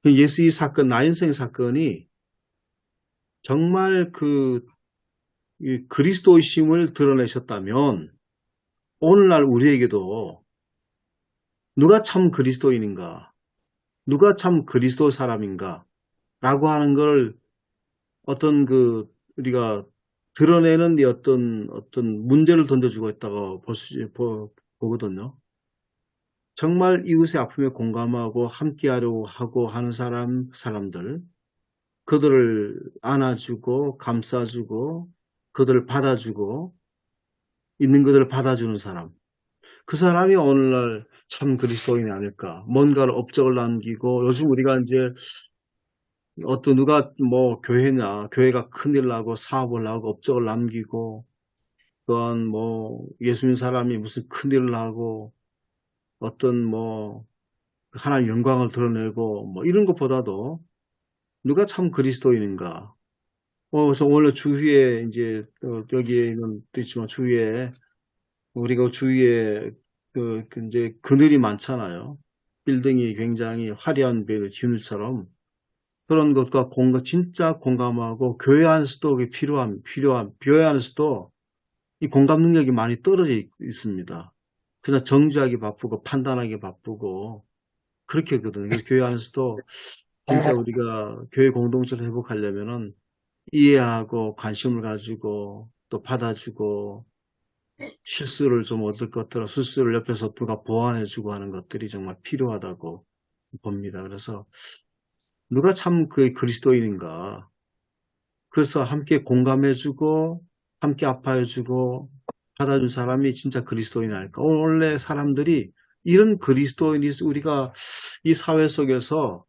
예수 이 사건, 나인성 사건이 정말 이 그리스도이심을 드러내셨다면 오늘날 우리에게도 누가 참 그리스도인인가, 누가 참 그리스도 사람인가 라고 하는 걸 어떤 우리가 드러내는 어떤 문제를 던져주고 있다고 보거든요. 정말 이웃의 아픔에 공감하고 함께하려고 하고 하는 사람들, 그들을 안아주고 감싸주고 그들을 받아주고 있는 그들을 받아주는 사람. 그 사람이 오늘날 참 그리스도인이 아닐까. 뭔가를 업적을 남기고 요즘 우리가 이제 누가 뭐 교회가 큰일 나고 사업을 하고 업적을 남기고 또한 뭐 예수님 사람이 무슨 큰일을 하고 어떤 뭐 하나님 영광을 드러내고 뭐 이런 것보다도 누가 참 그리스도인인가. 그래서 원래 주위에 이제 여기에는 또 있지만 주위에 우리가 주위에 이제 그늘이 많잖아요. 빌딩이 굉장히 화려한 그늘처럼 그런 것과 진짜 공감하고 교회 안에서도 교회 안에서도 이 공감 능력이 많이 떨어져 있습니다. 그냥 정죄하기 바쁘고 판단하기 바쁘고 그렇게 하거든요. 그래서 교회 안에서도 진짜 우리가 교회 공동체를 회복하려면은 이해하고 관심을 가지고 또 받아주고 실수를 좀 얻을 것들을 실수를 옆에서 누가 보완해주고 하는 것들이 정말 필요하다고 봅니다. 그래서 누가 참 그리스도인인가. 그래서 함께 공감해주고 함께 아파해주고 받아준 사람이 진짜 그리스도인 아닐까. 원래 사람들이 이런 그리스도인이 우리가 이 사회 속에서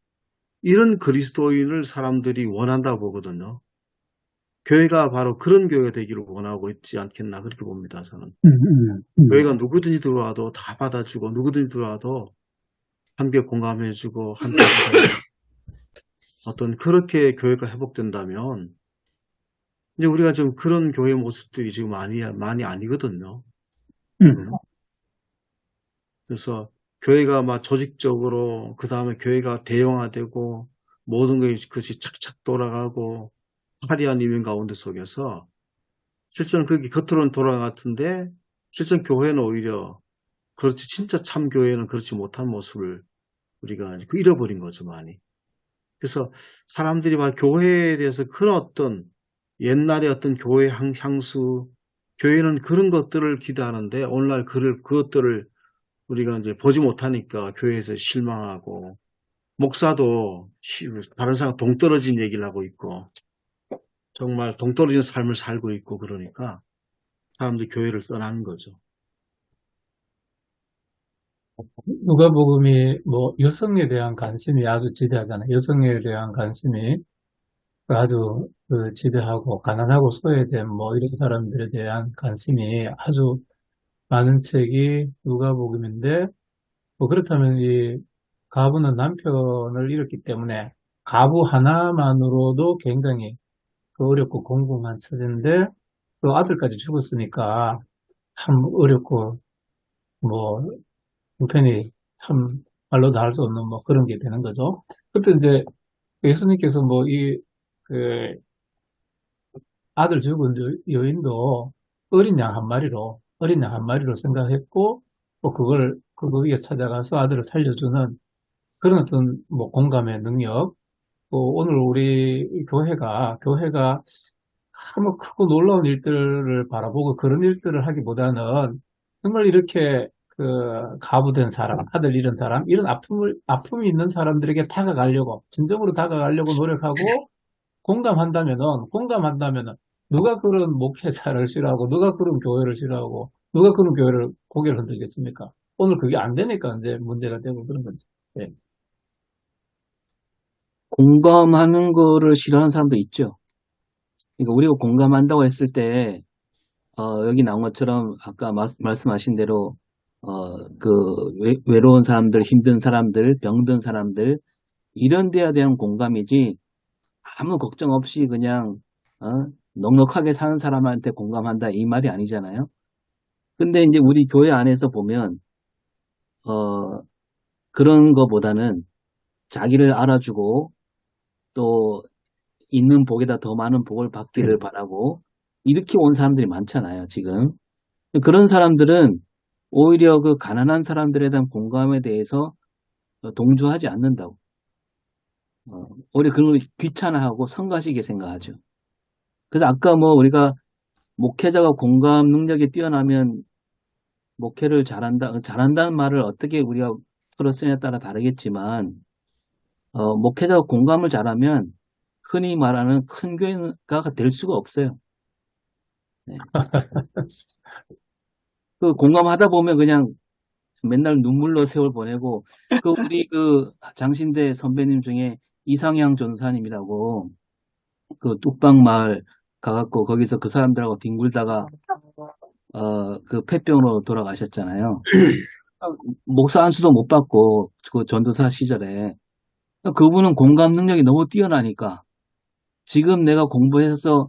이런 그리스도인을 사람들이 원한다고 보거든요. 교회가 바로 그런 교회가 되기를 원하고 있지 않겠나 그렇게 봅니다. 저는. 교회가 누구든지 들어와도 다 받아주고 누구든지 들어와도 함께 공감해주고 함께 어떤 그렇게 교회가 회복된다면 이제 우리가 좀 그런 교회 모습들이 지금 많이 아니거든요. 음. 그래서 교회가 막 조직적으로, 그 다음에 교회가 대형화되고, 모든 것이 착착 돌아가고, 화려한 이면 가운데 속에서, 실제는 그게 겉으로는 돌아간 것 같은데, 실제 교회는 오히려, 그렇지, 진짜 참 교회는 그렇지 못한 모습을 우리가 잃어버린 거죠, 많이. 그래서 사람들이 막 교회에 대해서 그런 어떤, 옛날의 어떤 교회 향수, 교회는 그런 것들을 기대하는데, 오늘날 그것들을 우리가 이제 보지 못하니까 교회에서 실망하고, 목사도 다른 사람 동떨어진 얘기를 하고 있고, 정말 동떨어진 삶을 살고 있고, 그러니까 사람들이 교회를 떠나는 거죠. 누가복음이 뭐 여성에 대한 관심이 아주 지대하잖아요. 여성에 대한 관심이 아주 지대하고 가난하고 소외된 뭐 이런 사람들에 대한 관심이 아주 많은 책이 누가복음인데 뭐 그렇다면 이 가부는 남편을 잃었기 때문에 가부 하나만으로도 굉장히 어렵고 공공한 처지인데 또 아들까지 죽었으니까 참 어렵고 뭐 형편이 참 말로도 할 수 없는 뭐 그런 게 되는 거죠. 그때 이제 예수님께서 뭐 그 아들 죽은 여인도 어린 양 한 마리로 생각했고 뭐 거기에 찾아가서 아들을 살려주는 그런 어떤 뭐 공감의 능력. 오늘 우리 교회가 뭐 크고 놀라운 일들을 바라보고 그런 일들을 하기보다는 정말 이렇게 가부된 사람, 아들 잃은 사람, 이런 아픔이 있는 사람들에게 진정으로 다가가려고 노력하고 공감한다면은, 누가 그런 목회자를 싫어하고, 누가 그런 교회를 싫어하고, 누가 그런 교회를 고개를 흔들겠습니까? 오늘 그게 안 되니까 이제 문제가 되고 그런 거죠. 예. 공감하는 거를 싫어하는 사람도 있죠. 그러니까 우리가 공감한다고 했을 때, 여기 나온 것처럼 아까 말씀하신 대로, 외로운 사람들, 힘든 사람들, 병든 사람들, 이런 데에 대한 공감이지, 아무 걱정 없이 그냥, 넉넉하게 사는 사람한테 공감한다, 이 말이 아니잖아요. 근데 이제 우리 교회 안에서 보면, 그런 거보다는 자기를 알아주고, 또 있는 복에다 더 많은 복을 받기를 바라고 이렇게 온 사람들이 많잖아요, 지금. 그런 사람들은 오히려 그 가난한 사람들에 대한 공감에 대해서 동조하지 않는다고. 오히려 그런 걸 귀찮아하고 성가시게 생각하죠. 그래서 아까 뭐 우리가 목회자가 공감 능력이 뛰어나면 목회를 잘한다는 말을 어떻게 우리가 풀었느냐에 따라 다르겠지만, 목회자가 공감을 잘하면 흔히 말하는 큰 교회가 될 수가 없어요. 네. 그 공감하다 보면 그냥 맨날 눈물로 세월 보내고, 우리 장신대 선배님 중에 이상향 전사님이라고 그 뚝방마을 가갖고 거기서 그 사람들하고 뒹굴다가 그 폐병으로 돌아가셨잖아요. 목사 안수도 못 받고 그 전도사 시절에 그분은 공감 능력이 너무 뛰어나니까 지금 내가 공부해서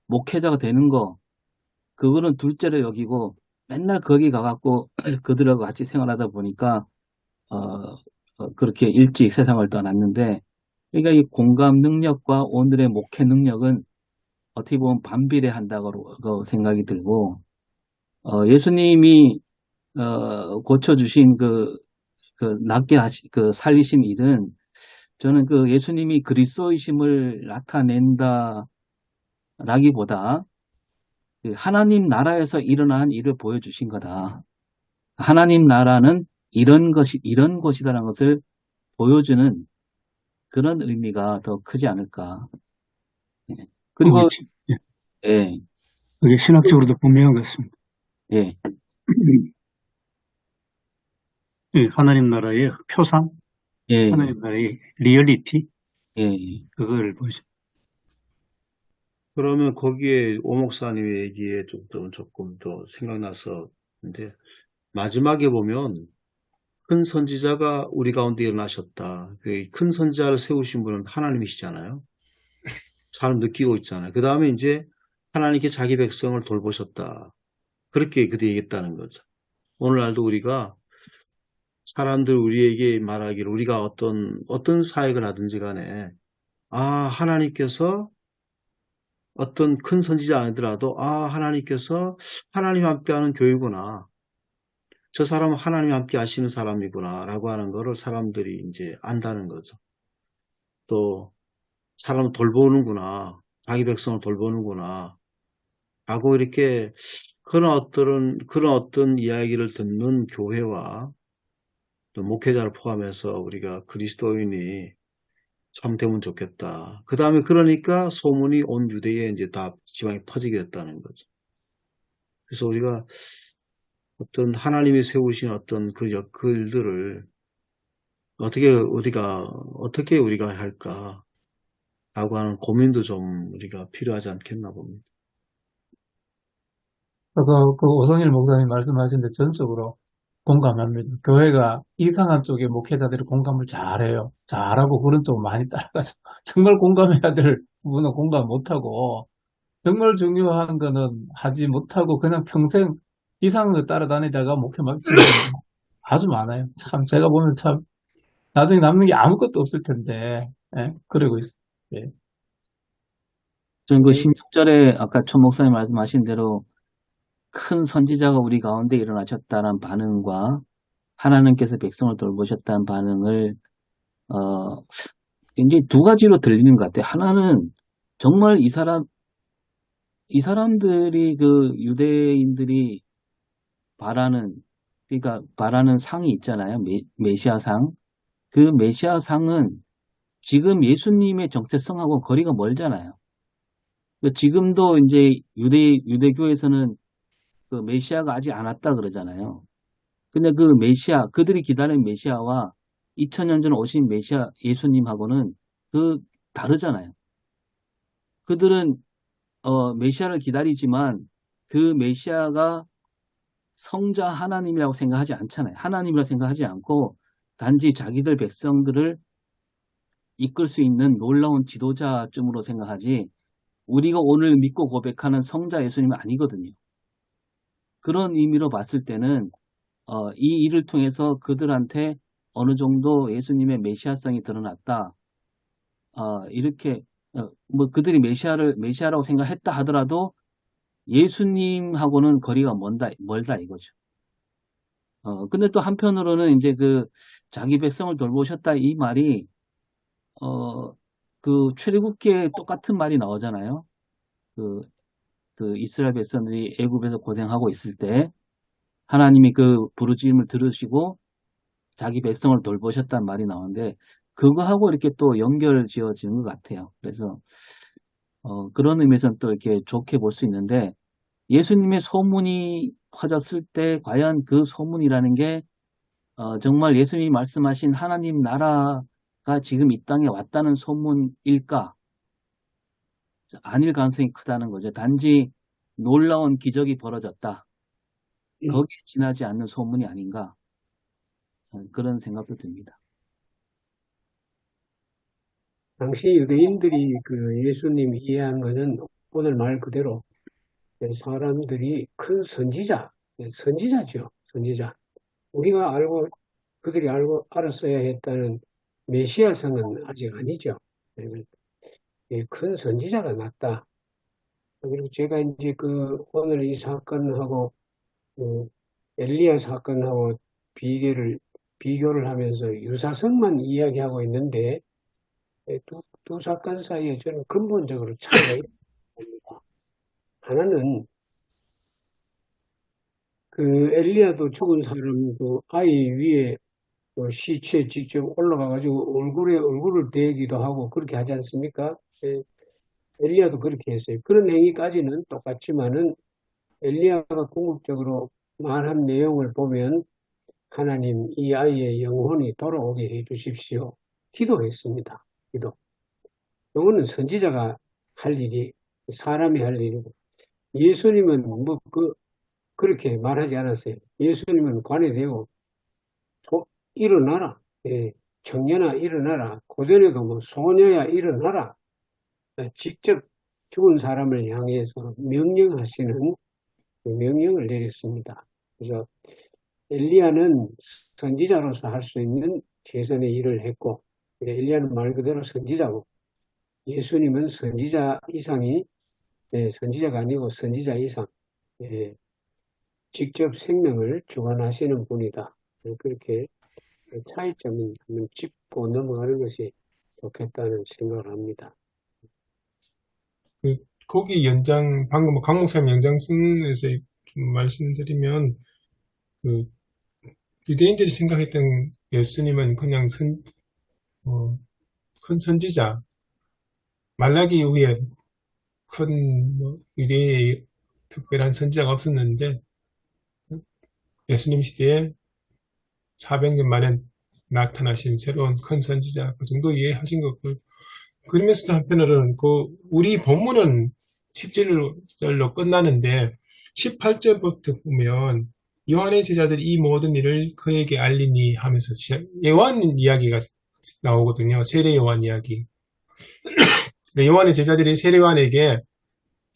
목회자가 되는 거 그거는 둘째로 여기고 맨날 거기 가갖고 그들하고 같이 생활하다 보니까 그렇게 일찍 세상을 떠났는데, 그러니까 이 공감 능력과 오늘의 목회 능력은 어떻게 보면 반비례한다고 생각이 들고, 예수님이 고쳐주신 낫게 살리신 일은 저는 예수님이 그리스도이심을 나타낸다라기보다 하나님 나라에서 일어난 일을 보여주신 거다. 하나님 나라는 이런 것이다라는 것을 보여주는 그런 의미가 더 크지 않을까. 그리고, 예. 그게 신학적으로도 분명한 것 같습니다. 예. 하나님 나라의 표상, 예. 하나님 나라의 리얼리티, 예. 그걸 보여줘. 그러면 거기에 오 목사님의 얘기에 조금 더 생각나서, 근데 마지막에 보면 큰 선지자가 우리 가운데 일어나셨다. 큰 선지자를 세우신 분은 하나님이시잖아요. 사람 느끼고 있잖아요. 그 다음에 이제 하나님께 자기 백성을 돌보셨다. 그렇게 그때 얘기했다는 거죠. 오늘날도 우리가 사람들 우리에게 말하기를 우리가 어떤 사역을 하든지 간에 하나님께서 어떤 큰 선지자 아니더라도 하나님께서 하나님 함께하는 교회구나. 저 사람은 하나님 함께 하시는 사람이구나 라고 하는 거를 사람들이 이제 안다는 거죠. 또 사람을 돌보는구나. 자기 백성을 돌보는구나. 라고 이렇게 그런 어떤 이야기를 듣는 교회와 또 목회자를 포함해서 우리가 그리스도인이 참 되면 좋겠다. 그 다음에 그러니까 소문이 온 유대에 이제 다 지방에 퍼지게 됐다는 거죠. 그래서 우리가 어떤 하나님이 세우신 어떤 그 역할들을 어떻게 우리가 할까 라고 하는 고민도 좀 우리가 필요하지 않겠나 봅니다. 그 오성일 목사님 말씀하신 데 전적으로 공감합니다. 교회가 이상한 쪽의 목회자들이 공감을 잘해요. 잘하고 그런 쪽 많이 따라가서 정말 공감해야 될 부분은 공감 못하고 정말 중요한 거는 하지 못하고 그냥 평생 이상한 거 따라다니다가 목회 막히는 분들 아주 많아요. 참 제가 보면 참 나중에 남는 게 아무것도 없을 텐데 그러고 있어요. 예. 저는 그 네. 16절에 아까 천 목사님 말씀하신 대로 큰 선지자가 우리 가운데 일어나셨다는 반응과 하나님께서 백성을 돌보셨다는 반응을 굉장히 두 가지로 들리는 것 같아요. 하나는 정말 이 사람들이 그 유대인들이 그러니까 바라는 상이 있잖아요. 메시아상. 그 메시아상은 지금 예수님의 정체성하고 거리가 멀잖아요. 지금도 이제 유대교에서는 그 메시아가 아직 안 왔다 그러잖아요. 근데 그 그들이 기다리는 메시아와 2000년 전에 오신 메시아 예수님하고는 다르잖아요. 그들은 메시아를 기다리지만 그 메시아가 성자 하나님이라고 생각하지 않잖아요. 하나님이라고 생각하지 않고 단지 자기들 백성들을 이끌 수 있는 놀라운 지도자쯤으로 생각하지 우리가 오늘 믿고 고백하는 성자 예수님은 아니거든요. 그런 의미로 봤을 때는 이 일을 통해서 그들한테 어느 정도 예수님의 메시아성이 드러났다. 이렇게 뭐 그들이 메시아라고 생각했다 하더라도 예수님하고는 거리가 멀다 이거죠. 근데 또 한편으로는 이제 그 자기 백성을 돌보셨다 이 말이 그 출애굽기에 똑같은 말이 나오잖아요. 그 이스라엘 백성들이 애굽에서 고생하고 있을 때 하나님이 그 부르짖음을 들으시고 자기 백성을 돌보셨다는 말이 나오는데 그거하고 이렇게 또 연결 지어지는 것 같아요. 그래서 그런 의미에서는 또 이렇게 좋게 볼 수 있는데 예수님의 소문이 퍼졌을 때 과연 그 소문이라는 게 정말 예수님이 말씀하신 하나님 나라가 지금 이 땅에 왔다는 소문일까? 아닐 가능성이 크다는 거죠. 단지 놀라운 기적이 벌어졌다. 거기에 지나지 않는 소문이 아닌가? 그런 생각도 듭니다. 당시 유대인들이 그 예수님 이해한 것은 오늘 말 그대로 사람들이 큰 선지자죠. 선지자. 우리가 그들이 알았어야 했다는 메시아성은 아직 아니죠. 큰 선지자가 났다. 그리고 제가 이제 오늘 이 사건하고, 엘리야 사건하고 비교를 하면서 유사성만 이야기하고 있는데, 두 사건 사이에 저는 근본적으로 차이가 있습니다. 하나는 엘리야도 죽은 사람도 아이 위에 시체 직접 올라가가지고 얼굴을 대기도 하고 그렇게 하지 않습니까? 엘리야도 그렇게 했어요. 그런 행위까지는 똑같지만은 엘리야가 궁극적으로 말한 내용을 보면 하나님 이 아이의 영혼이 돌아오게 해 주십시오. 기도했습니다. 기도. 이거는 선지자가 할 일이 사람이 할 일이고 예수님은 그렇게 말하지 않았어요. 예수님은 관에 대고 일어나라. 청년아 일어나라. 고전에도 소녀야 일어나라. 직접 죽은 사람을 향해서 명령하시는 그 명령을 내렸습니다. 그래서 엘리야는 선지자로서 할 수 있는 최선의 일을 했고, 엘리야는 말 그대로 선지자고, 예수님은 선지자 이상이, 선지자가 아니고 선지자 이상, 직접 생명을 주관하시는 분이다. 그렇게 차이점을 한번 짚고 넘어가는 것이 좋겠다는 생각을 합니다. 거기 방금 강 목사님 연장선에서 좀 말씀드리면, 유대인들이 생각했던 예수님은 그냥 큰 선지자, 말라기 이후에 유대인의 특별한 선지자가 없었는데, 예수님 시대에 400년 만에 나타나신 새로운 큰 선지자, 그 정도 이해하신 것 같고, 그러면서도 한편으로는 우리 본문은 17절로 끝나는데 18절부터 보면 요한의 제자들이 이 모든 일을 그에게 알리니 하면서 요한 이야기가 나오거든요. 세례 요한 이야기. 요한의 제자들이 세례 요한에게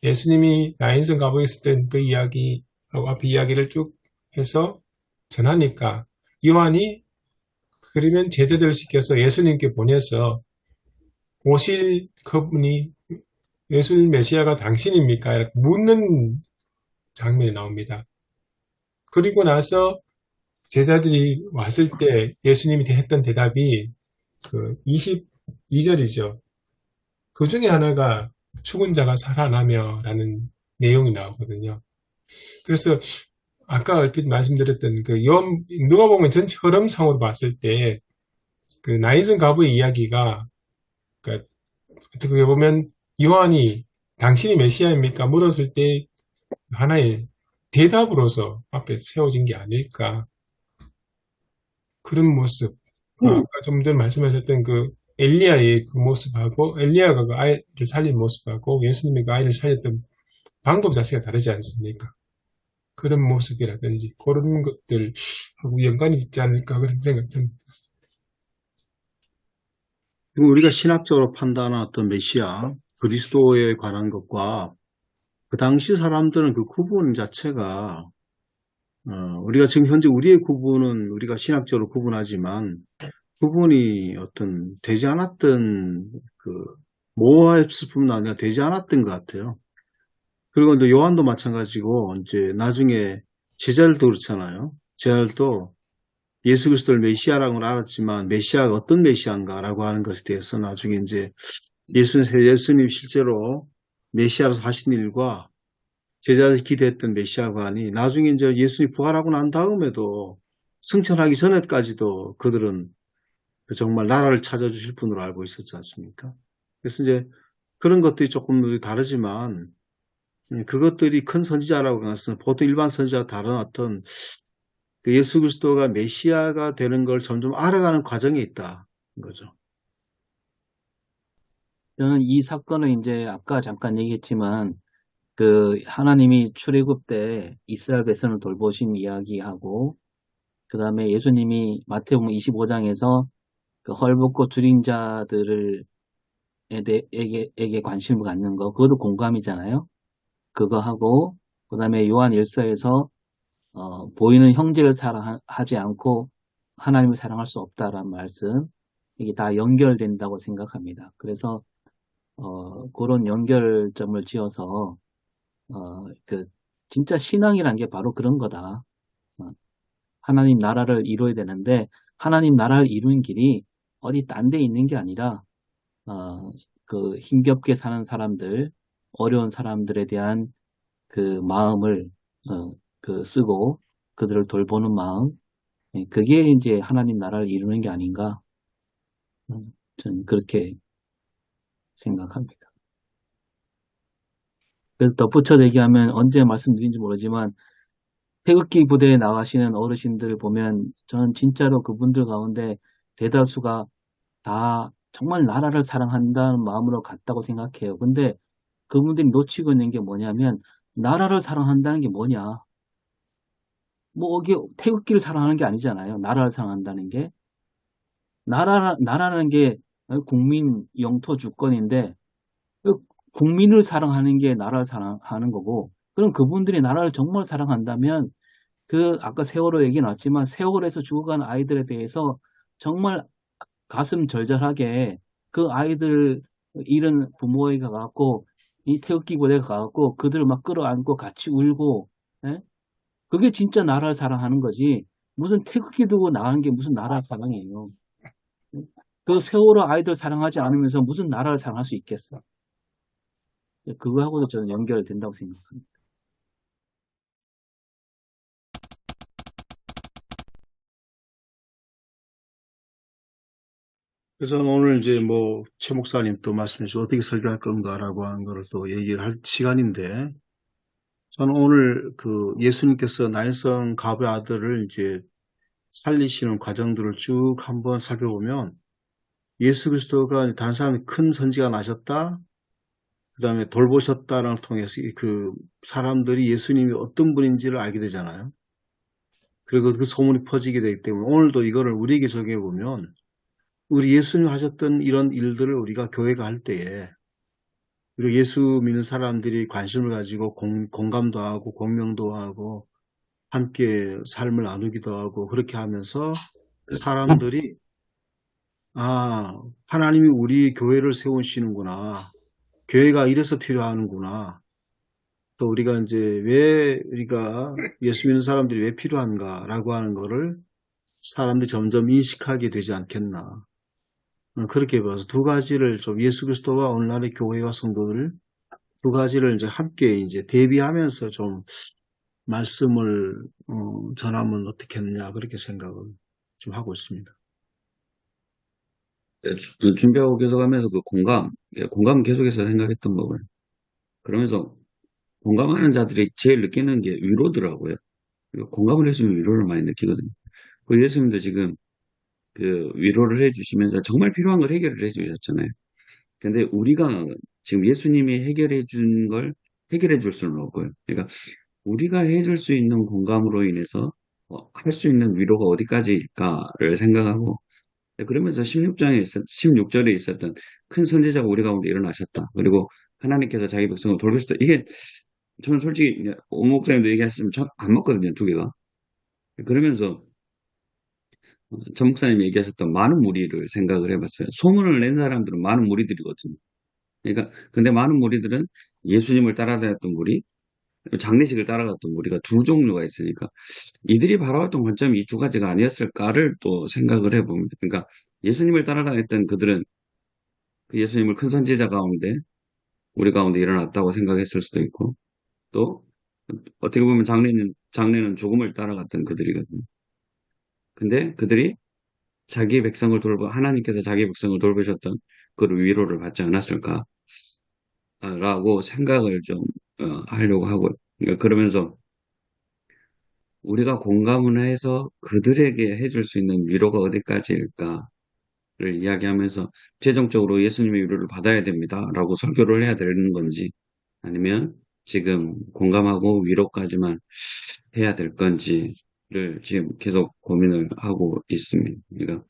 예수님이 나인성 가보에 있었던 그 이야기하고 앞에 이야기를 쭉 해서 전하니까 요한이 그러면 제자들을 시켜서 예수님께 보내서 오실 그분이 예수 메시아가 당신입니까? 이렇게 묻는 장면이 나옵니다. 그리고 나서 제자들이 왔을 때 예수님이 했던 대답이 22절이죠. 그 중에 하나가 죽은 자가 살아나며라는 내용이 나오거든요. 그래서 아까 얼핏 말씀드렸던 누가 보면 전체 흐름상으로 봤을 때 나인성 가부의 이야기가 어떻게 보면 요한이 당신이 메시아입니까? 물었을 때 하나의 대답으로서 앞에 세워진 게 아닐까. 그런 모습. 아까 좀 전에 말씀하셨던 엘리야의 그 모습하고 엘리야가 그 아이를 살린 모습하고 예수님이 그 아이를 살렸던 방법 자체가 다르지 않습니까? 그런 모습이라든지 그런 것들하고 연관이 있지 않을까 그런 생각 듭니다. 우리가 신학적으로 판단한 어떤 메시아, 그리스도에 관한 것과 그 당시 사람들은 그 구분 자체가 우리가 지금 현재 우리의 구분은 우리가 신학적으로 구분하지만 구분이 어떤 되지 않았던 모호했을 뿐만 아니라 되지 않았던 것 같아요. 그리고 이제 요한도 마찬가지고 이제 나중에 제자들도 그렇잖아요. 제자들도 예수 그리스도를 메시아라고는 알았지만 메시아가 어떤 메시아인가라고 하는 것에 대해서 나중에 이제 예수님 실제로 메시아로서 하신 일과 제자들이 기대했던 메시아관이 나중에 이제 예수님이 부활하고 난 다음에도 승천하기 전에까지도 그들은 정말 나라를 찾아주실 분으로 알고 있었지 않습니까? 그래서 이제 그런 것들이 조금 다르지만 그것들이 큰 선지자라고 해서 보통 일반 선지자와 다른 어떤 예수 그리스도가 메시아가 되는 걸 점점 알아가는 과정에 있다 거죠. 저는 이 사건은 이제 아까 잠깐 얘기했지만 하나님이 출애굽 때 이스라엘 백성을 돌보신 이야기하고 그 다음에 예수님이 마태복음 25장에서 헐벗고 줄인 자들에게 관심을 갖는 거 그것도 공감이잖아요. 그거 하고 그 다음에 요한 1서에서 보이는 형제를 사랑하지 않고 하나님을 사랑할 수 없다라는 말씀 이게 다 연결된다고 생각합니다. 그래서 그런 연결점을 지어서 진짜 신앙이란 게 바로 그런 거다. 하나님 나라를 이루어야 되는데 하나님 나라를 이루는 길이 어디 딴 데 있는 게 아니라 힘겹게 사는 사람들, 어려운 사람들에 대한 그 마음을 쓰고 그들을 돌보는 마음, 그게 이제 하나님 나라를 이루는 게 아닌가. 저는 그렇게 생각합니다. 그래서 덧붙여 얘기하면 언제 말씀드린지 모르지만 태극기 부대에 나가시는 어르신들 보면 저는 진짜로 그분들 가운데 대다수가 다 정말 나라를 사랑한다는 마음으로 갔다고 생각해요. 근데 그분들이 놓치고 있는 게 뭐냐면 나라를 사랑한다는 게 뭐냐. 이게 태극기를 사랑하는 게 아니잖아요. 나라를 사랑한다는 게. 나라라는 게 국민 영토 주권인데 국민을 사랑하는 게 나라를 사랑하는 거고, 그럼 그분들이 나라를 정말 사랑한다면 아까 세월호 얘기 나왔지만 세월에서 죽어간 아이들에 대해서 정말 가슴 절절하게 그 아이들 잃은 부모에게 가갖고 이 태극기 부대에 가갖고 그들을 막 끌어안고 같이 울고, 예? 그게 진짜 나라를 사랑하는 거지. 무슨 태극기 두고 나간 게 무슨 나라 사랑이에요. 그 세월호 아이들 사랑하지 않으면서 무슨 나라를 사랑할 수 있겠어. 그거하고도 저는 연결된다고 생각합니다. 그래서 저는 오늘 이제 뭐 최 목사님 또 말씀해 주시고 어떻게 설교할 건가라고 하는 거를 또 얘기를 할 시간인데, 저는 오늘 그 예수님께서 나인성 가부의 아들을 이제 살리시는 과정들을 쭉 한번 살펴보면, 예수 그리스도가 다른 사람이 큰 선지가 나셨다, 그 다음에 돌보셨다를 통해서 그 사람들이 예수님이 어떤 분인지를 알게 되잖아요. 그리고 그 소문이 퍼지게 되기 때문에 오늘도 이거를 우리에게 적용해 보면, 우리 예수님 하셨던 이런 일들을 우리가 교회가 할 때에, 그리고 예수 믿는 사람들이 관심을 가지고 공감도 하고 공명도 하고 함께 삶을 나누기도 하고 그렇게 하면서 사람들이 하나님이 우리 교회를 세우시는구나, 교회가 이래서 필요하는구나, 또 우리가 이제 왜 우리가 예수 믿는 사람들이 왜 필요한가라고 하는 거를 사람들이 점점 인식하게 되지 않겠나. 그렇게 봐서 두 가지를 좀 예수 그리스도와 오늘날의 교회와 성도들 두 가지를 이제 함께 이제 대비하면서 좀 말씀을 전하면 어떻겠느냐, 그렇게 생각을 좀 하고 있습니다. 준비하고 계속하면서 그 공감 계속해서 생각했던 법을, 그러면서 공감하는 자들이 제일 느끼는 게 위로더라고요. 공감을 해주면 위로를 많이 느끼거든요. 그 예수님도 지금 그 위로를 해주시면서 정말 필요한 걸 해결을 해주셨잖아요. 근데 우리가 지금 예수님이 해결해 준 걸 해결해 줄 수는 없고요. 그러니까 우리가 해줄 수 있는 공감으로 인해서 할 수 있는 위로가 어디까지일까를 생각하고, 그러면서 16절에 있었던 큰 선지자가 우리 가운데 일어나셨다, 그리고 하나님께서 자기 백성을 돌보셨다, 이게 저는 솔직히 오 목사님도 얘기하시면 전 안 맞거든요, 두 개가. 그러면서 전 목사님이 얘기하셨던 많은 무리를 생각을 해봤어요. 소문을 낸 사람들은 많은 무리들이거든요. 그러니까 근데 많은 무리들은 예수님을 따라다녔던 무리, 장례식을 따라갔던 무리가 두 종류가 있으니까 이들이 바라봤던 관점이 이 두 가지가 아니었을까를 또 생각을 해봅니다. 그러니까 예수님을 따라다녔던 그들은 그 예수님을 큰 선지자 가운데 우리 가운데 일어났다고 생각했을 수도 있고, 또 어떻게 보면 장례는 조금을 따라갔던 그들이거든요. 근데 그들이 하나님께서 자기 백성을 돌보셨던 그 위로를 받지 않았을까라고 생각을 좀 하려고 하고요. 그러니까 그러면서 우리가 공감을 해서 그들에게 해줄 수 있는 위로가 어디까지일까를 이야기하면서 최종적으로 예수님의 위로를 받아야 됩니다라고 설교를 해야 되는 건지, 아니면 지금 공감하고 위로까지만 해야 될 건지를 지금 계속 고민을 하고 있습니다. 그러니까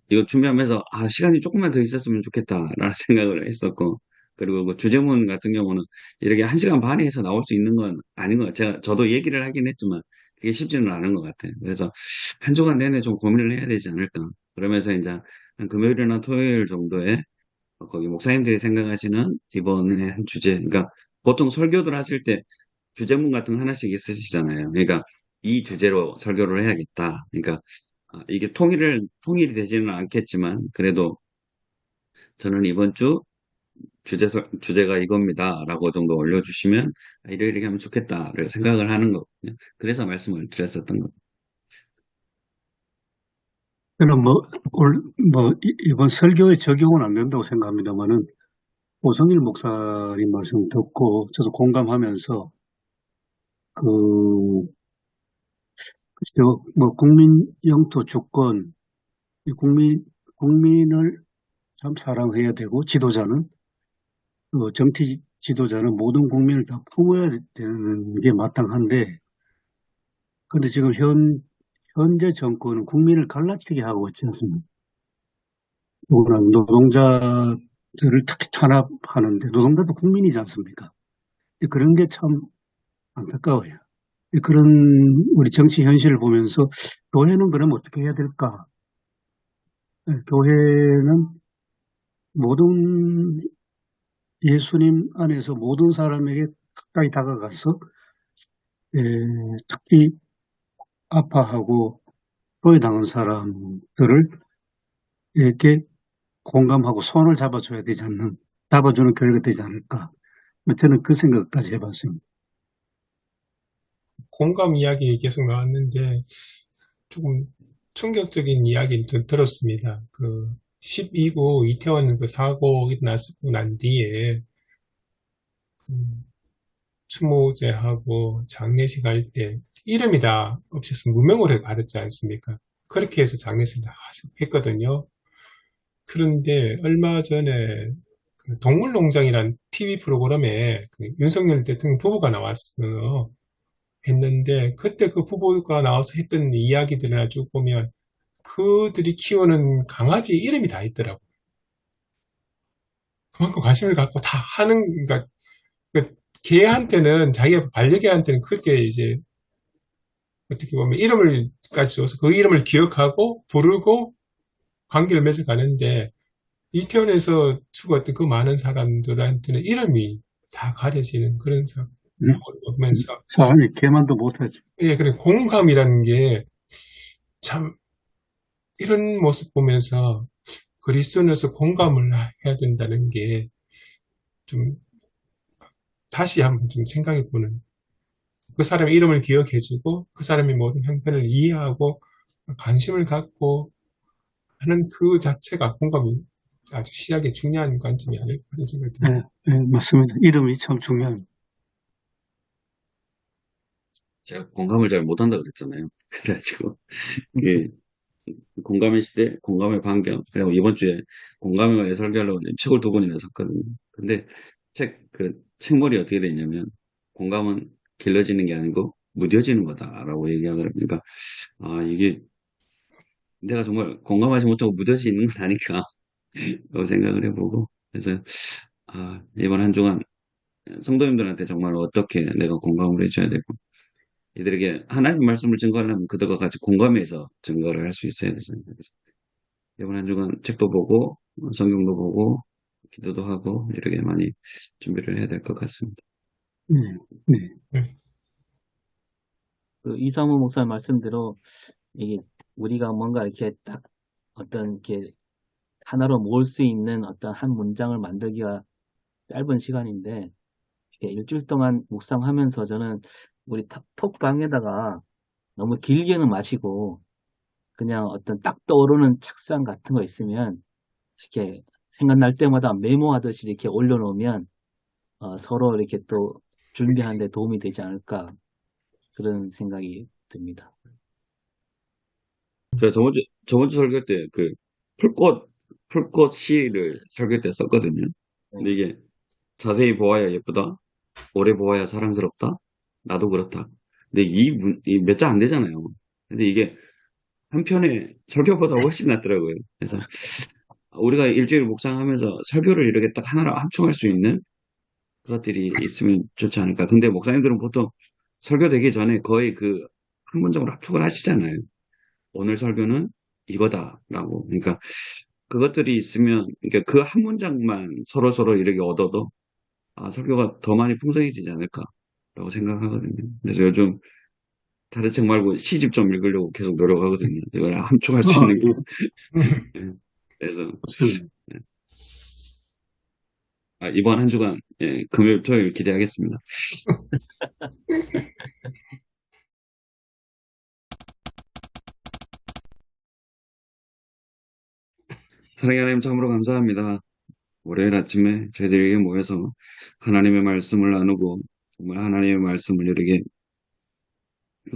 이거 준비하면서 시간이 조금만 더 있었으면 좋겠다라는 생각을 했었고, 그리고 그 주제문 같은 경우는 이렇게 1시간 반에 해서 나올 수 있는 건 아닌 것 같아요. 저도 얘기를 하긴 했지만 그게 쉽지는 않은 것 같아요. 그래서 한 주간 내내 좀 고민을 해야 되지 않을까. 그러면서 이제 한 금요일이나 토요일 정도에 거기 목사님들이 생각하시는 이번에 한 주제, 그러니까 보통 설교들 하실 때 주제문 같은 거 하나씩 있으시잖아요. 그러니까 이 주제로 설교를 해야겠다. 그러니까 이게 통일이 되지는 않겠지만, 그래도 저는 이번 주 주제가 이겁니다라고 정도 올려주시면 이렇게 하면 좋겠다를 생각을 하는 거거든요. 그래서 말씀을 드렸었던 겁니다. 저는 이번 설교에 적용은 안 된다고 생각합니다만은, 오성일 목사님 말씀 듣고 저도 공감하면서, 국민 영토 주권, 국민을 참 사랑해야 되고, 정치 지도자는 모든 국민을 다 품어야 되는 게 마땅한데, 근데 지금 현재 정권은 국민을 갈라치게 하고 있지 않습니까? 노동자 노동자들을 특히 탄압하는데 노동자도 국민이지 않습니까? 그런 게 참 안타까워요. 그런 우리 정치 현실을 보면서 교회는 그럼 어떻게 해야 될까? 교회는 모든 예수님 안에서 모든 사람에게 가까이 다가가서 특히 아파하고 소외당한 사람들을 이렇게 공감하고 손을 잡아주는 교회가 되지 않을까. 저는 그 생각까지 해봤습니다. 공감 이야기 계속 나왔는데 조금 충격적인 이야기를 들었습니다. 그 12구 이태원 그 사고 일어났고 난 뒤에 추모제하고 장례식 할 때 이름이 다 없어서 무명으로 가렸지 않습니까? 그렇게 해서 장례식을 다 했거든요. 그런데 얼마 전에 그 동물농장이란 TV 프로그램에 그 윤석열 대통령 부부가 나왔어요. 했는데 그때 그 부부가 나와서 했던 이야기들을 쭉 보면 그들이 키우는 강아지 이름이 다 있더라고요. 그만큼 관심을 갖고 다 하는, 그러니까 그 개한테는 자기가 반려개한테는 그렇게 이제 어떻게 보면 이름을까지 줘서 그 이름을 기억하고 부르고 관계를 맺어 가는데 이태원에서 죽었던 그 많은 사람들한테는 이름이 다 가려지는 그런 상황을 보면서 사람이 개만도 못하죠. 예, 그래 공감이라는 게 참 이런 모습 보면서 그리스도인으로서 공감을 해야 된다는 게 좀 다시 한번 좀 생각해보는 그 사람의 이름을 기억해주고 그 사람의 모든 형편을 이해하고 관심을 갖고 하는 그 자체가 공감이 아주 시작에 중요한 관점이 아닐까 그런 생각이 듭니다. 네, 맞습니다. 이름이 참 중요합니다. 제가 공감을 잘 못한다 그랬잖아요. 그래가지고 이게 공감의 시대, 공감의 반경. 그리고 이번 주에 공감에 관해 설교하려고 책을 2권이나 샀거든요. 근데 책머리 어떻게 되냐면 공감은 길러지는 게 아니고 무뎌지는 거다라고 얘기하더라고요. 그러니까 이게 내가 정말 공감하지 못하고 무뎌져 있는 건 아닐까 라고 생각을 해보고 그래서 이번 한 주간 성도님들한테 정말 어떻게 내가 공감을 해줘야 되고 이들에게 하나님 말씀을 증거하려면 그들과 같이 공감해서 증거를 할 수 있어야 되잖아요. 그래서 이번 한 주간 책도 보고 성경도 보고 기도도 하고 이렇게 많이 준비를 해야 될 것 같습니다. 네. 그 이상무 목사 말씀대로 이게 우리가 뭔가 이렇게 딱 어떤 이렇게 하나로 모을 수 있는 어떤 한 문장을 만들기가 짧은 시간인데 이렇게 일주일 동안 묵상하면서 저는 우리 톡방에다가 너무 길게는 마시고 그냥 어떤 딱 떠오르는 책상 같은 거 있으면 이렇게 생각날 때마다 메모하듯이 이렇게 올려놓으면 서로 이렇게 또 준비하는 데 도움이 되지 않을까 그런 생각이 듭니다. 제가 저번 주 설교 때 그 풀꽃 시를 설교 때 썼거든요. 근데 이게 자세히 보아야 예쁘다. 오래 보아야 사랑스럽다. 나도 그렇다. 근데 이 몇 장 안 되잖아요. 근데 이게 한 편의 설교보다 훨씬 낫더라고요. 그래서 우리가 일주일 묵상하면서 설교를 이렇게 딱 하나로 합충할 수 있는 그것들이 있으면 좋지 않을까. 근데 목사님들은 보통 설교 되기 전에 거의 그 한 문장으로 합축을 하시잖아요. 오늘 설교는 이거다라고. 그러니까 그것들이 있으면 그러니까 그 한 문장만 서로 이렇게 얻어도 설교가 더 많이 풍성해지지 않을까라고 생각하거든요. 그래서 요즘 다른 책 말고 시집 좀 읽으려고 계속 노력하거든요. 이걸 함축할 수 있는 게. 네. 그래서 이번 한 주간 금요일, 토요일 기대하겠습니다. 사랑의 하나님 참으로 감사합니다. 월요일 아침에 저희들에게 모여서 하나님의 말씀을 나누고 정말 하나님의 말씀을 이렇게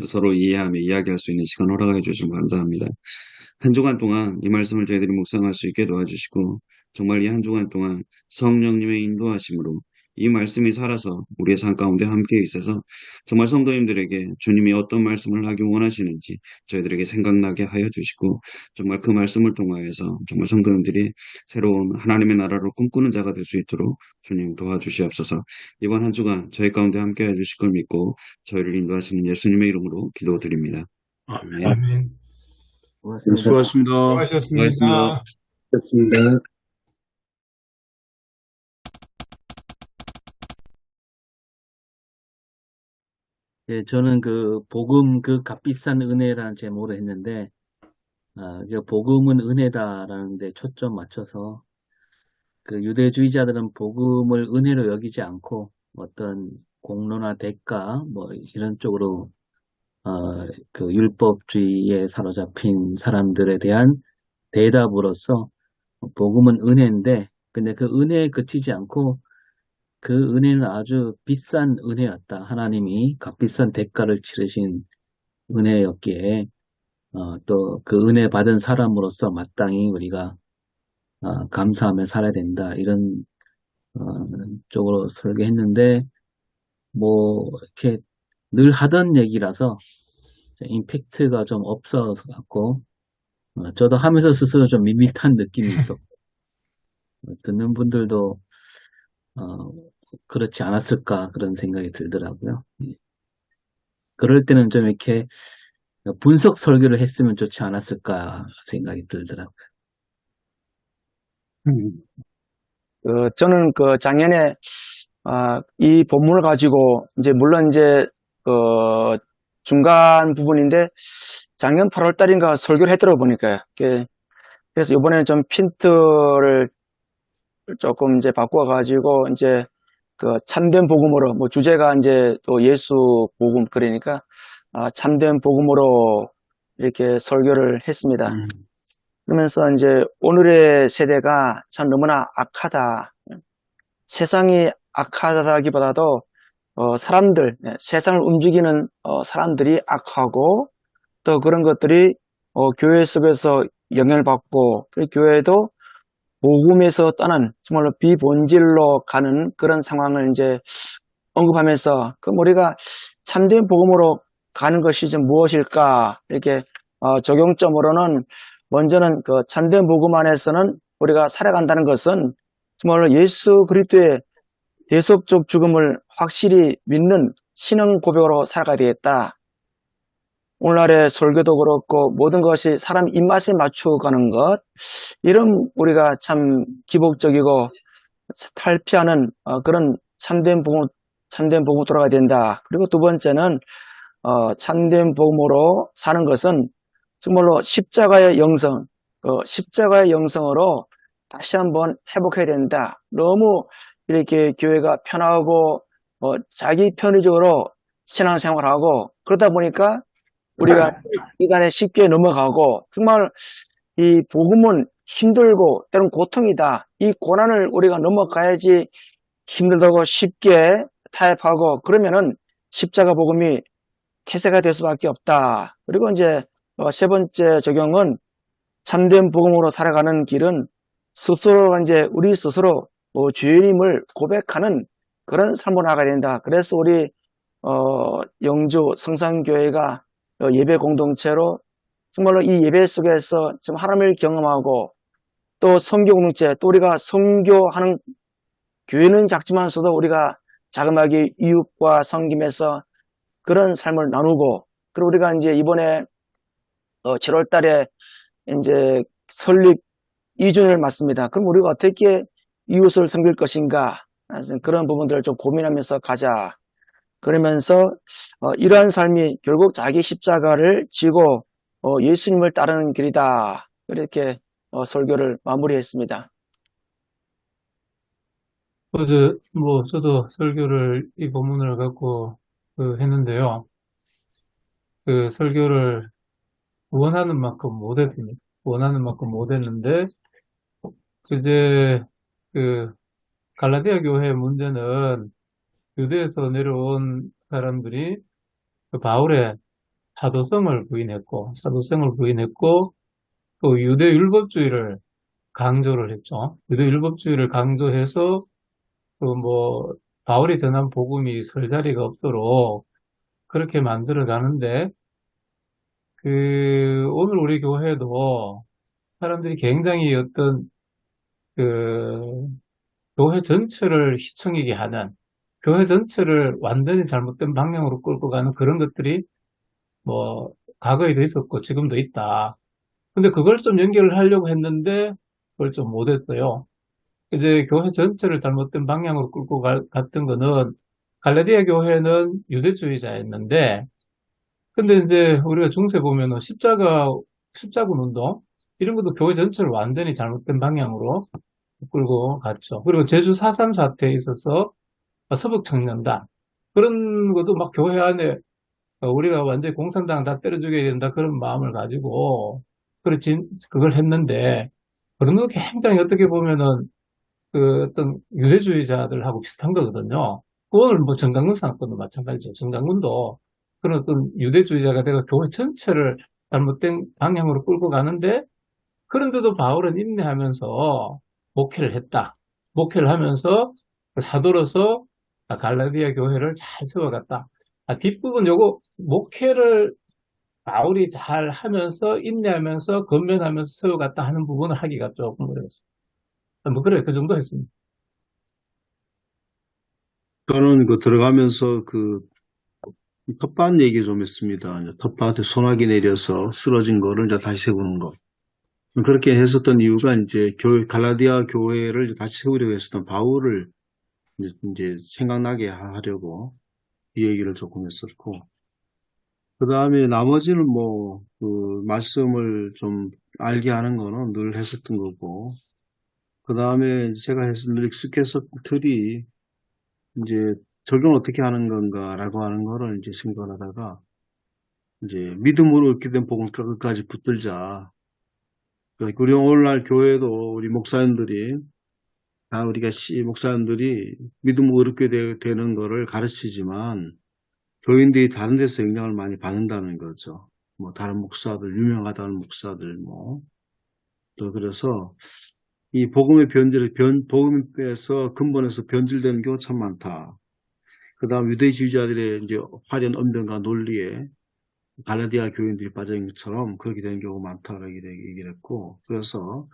서로 이해하며 이야기할 수 있는 시간 허락해 주시면 감사합니다. 한 주간 동안 이 말씀을 저희들이 묵상할 수 있게 도와주시고 정말 이 한 주간 동안 성령님의 인도하심으로 이 말씀이 살아서 우리의 삶 가운데 함께 있어서 정말 성도님들에게 주님이 어떤 말씀을 하기 원하시는지 저희들에게 생각나게 하여 주시고 정말 그 말씀을 통하여서 정말 성도님들이 새로운 하나님의 나라를 꿈꾸는 자가 될 수 있도록 주님 도와주시옵소서. 이번 한 주간 저희 가운데 함께 해주실 걸 믿고 저희를 인도하시는 예수님의 이름으로 기도드립니다. 아멘. 아멘. 고맙습니다. 수고하셨습니다. 수고하셨습니다. 좋습니다. 예, 저는 그 복음 그 값비싼 은혜라는 제목으로 했는데, 그 복음은 은혜다라는 데 초점 맞춰서 그 유대주의자들은 복음을 은혜로 여기지 않고 어떤 공로나 대가 뭐 이런 쪽으로 그 율법주의에 사로잡힌 사람들에 대한 대답으로서 복음은 은혜인데, 근데 그 은혜에 그치지 않고 그 은혜는 아주 비싼 은혜였다. 하나님이 값비싼 대가를 치르신 은혜였기에 또 그 은혜 받은 사람으로서 마땅히 우리가 감사하며 살아야 된다. 이런 쪽으로 설계했는데 뭐 이렇게 늘 하던 얘기라서 임팩트가 좀 없어서 갖고 저도 하면서 스스로 좀 밋밋한 느낌이 있었고 듣는 분들도 그렇지 않았을까 그런 생각이 들더라고요. 예. 그럴 때는 좀 이렇게 분석 설교를 했으면 좋지 않았을까 생각이 들더라고요. 저는 그 작년에 이 본문을 가지고 이제 물론 이제 그 중간 부분인데 작년 8월 달인가 설교를 했더라고 보니까요. 그래서 이번에는 좀 핀트를 조금 이제 바꿔가지고 이제 그 참된 복음으로 뭐 주제가 이제 또 예수 복음 그러니까 참된 복음으로 이렇게 설교를 했습니다. 그러면서 이제 오늘의 세대가 참 너무나 악하다. 세상이 악하다기보다도 사람들, 세상을 움직이는 사람들이 악하고 또 그런 것들이 교회 속에서 영향을 받고 그 교회도 복음에서 떠난 정말로 비본질로 가는 그런 상황을 이제 언급하면서 그럼 우리가 참된 복음으로 가는 것이 좀 무엇일까 이렇게 적용점으로는 먼저는 그 참된 복음 안에서는 우리가 살아간다는 것은 정말로 예수 그리스도의 대속적 죽음을 확실히 믿는 신앙 고백으로 살아가야 되겠다. 오늘날의 설교도 그렇고 모든 것이 사람 입맛에 맞춰가는 것 이런 우리가 참 기복적이고 탈피하는 그런 참된 복음으로 돌아가야 된다. 그리고 두 번째는 참된 복음으로 사는 것은 정말로 십자가의 영성으로 다시 한번 회복해야 된다. 너무 이렇게 교회가 편하고 자기 편의적으로 신앙생활하고 그러다 보니까 우리가 시간에 쉽게 넘어가고 정말 이 복음은 힘들고 때로는 고통이다. 이 고난을 우리가 넘어가야지 힘들다고 쉽게 타협하고 그러면은 십자가 복음이 태세가 될 수밖에 없다. 그리고 이제 세 번째 적용은 참된 복음으로 살아가는 길은 스스로 이제 우리 스스로 주님을 고백하는 그런 삶으로 나가야 된다. 그래서 우리 영주 성산교회가 예배 공동체로 정말로 이 예배 속에서 좀 하나님을 경험하고 또 선교 공동체 또 우리가 선교하는 교회는 작지만서도 우리가 자그마하게 이웃과 섬김에서 그런 삶을 나누고 그리고 우리가 이제 이번에 7월 달에 이제 설립 2주년을 맞습니다. 그럼 우리가 어떻게 이웃을 섬길 것인가 그런 부분들을 좀 고민하면서 가자. 그러면서 이러한 삶이 결국 자기 십자가를 지고 예수님을 따르는 길이다. 이렇게 설교를 마무리했습니다. 저도 설교를 이 본문을 갖고 했는데요. 그 설교를 원하는 만큼 못했습니다. 원하는 만큼 못했는데 이제 그 갈라디아 교회의 문제는 유대에서 내려온 사람들이 그 바울의 사도성을 부인했고 또 유대 율법주의를 강조를 했죠. 유대 율법주의를 강조해서 그 뭐 바울이 전한 복음이 설 자리가 없도록 그렇게 만들어 가는데, 오늘 우리 교회도 사람들이 굉장히 어떤, 그, 교회 전체를 희청이게 하는, 교회 전체를 완전히 잘못된 방향으로 끌고 가는 그런 것들이 뭐, 과거에도 있었고 지금도 있다. 근데 그걸 좀 연결을 하려고 했는데, 그걸 좀 못했어요. 이제 교회 전체를 잘못된 방향으로 끌고 갔던 거는, 갈라디아 교회는 유대주의자였는데, 근데 이제 우리가 중세 보면은 십자군 운동, 이런 것도 교회 전체를 완전히 잘못된 방향으로 끌고 갔죠. 그리고 제주 4.3 사태에 있어서 서북청년단, 그런 것도 막 교회 안에 우리가 완전히 공산당 다 때려 죽여야 된다 그런 마음을 가지고 그걸 했는데, 그런 거 굉장히 어떻게 보면은 그 어떤 유대주의자들하고 비슷한 거거든요. 오늘 뭐 정강훈 사건도 마찬가지죠. 정강훈도 그런 어떤 유대주의자가 내가 교회 전체를 잘못된 방향으로 끌고 가는데, 그런데도 바울은 인내하면서 목회를 했다. 목회를 하면서 사도로서 갈라디아 교회를 잘 세워갔다. 뒷부분 요거 목회를 바울이 잘 하면서 인내하면서 건면하면서 세워갔다 하는 부분을 하기가 조금 어려웠습니다. 뭐 그래 그 정도 했습니다. 저는 그 들어가면서 그 텃밭 얘기 좀 했습니다. 이제 텃밭에 소나기 내려서 쓰러진 거를 이제 다시 세우는 거. 그렇게 했었던 이유가 이제 갈라디아 교회를 이제 다시 세우려고 했었던 바울을 이제 생각나게 하려고 이 얘기를 조금 했었고, 그 다음에 나머지는 뭐, 그 말씀을 좀 알게 하는 거는 늘 했었던 거고, 그 다음에 제가 늘 익숙했었던 틀이 이제 적용 어떻게 하는 건가라고 하는 거를 이제 생각을 하다가, 이제 믿음으로 얻게 된 복음 끝까지 붙들자. 우리 오늘날 교회도 우리 목사님들이 우리가 목사님들이 믿음으로 얻게 되는 거를 가르치지만 교인들이 다른 데서 영향을 많이 받는다는 거죠. 뭐 다른 목사들, 유명하다는 목사들 뭐. 또 그래서 이 복음의 복음에서 근본에서 변질되는 경우가 참 많다. 그 다음 유대주의자들의 이제 화려한 언변과 논리에 갈라디아 교인들이 빠져 있는 것처럼 그렇게 되는 경우가 많다라고 얘기를 했고, 그래서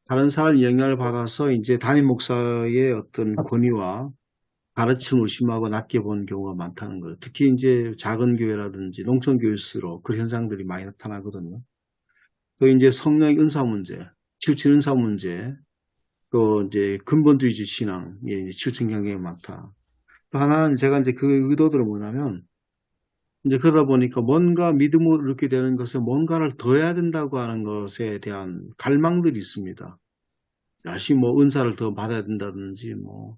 다른 사람 영향을 받아서 이제 담임 목사의 어떤 권위와 가르침을 의심하고 낮게 보는 경우가 많다는 거예요. 특히 이제 작은 교회라든지 농촌 교회일수록 그 현상들이 많이 나타나거든요. 또 이제 성령의 은사 문제, 치우친 은사 문제, 또 이제 근본주의적 신앙에 치우친 경향이 많다. 또 하나는 제가 이제 그 의도들은 뭐냐면, 이제 그러다 보니까 뭔가 믿음을 얻게 되는 것에 뭔가를 더 해야 된다고 하는 것에 대한 갈망들이 있습니다. 열심히 뭐 은사를 더 받아야 된다든지, 뭐,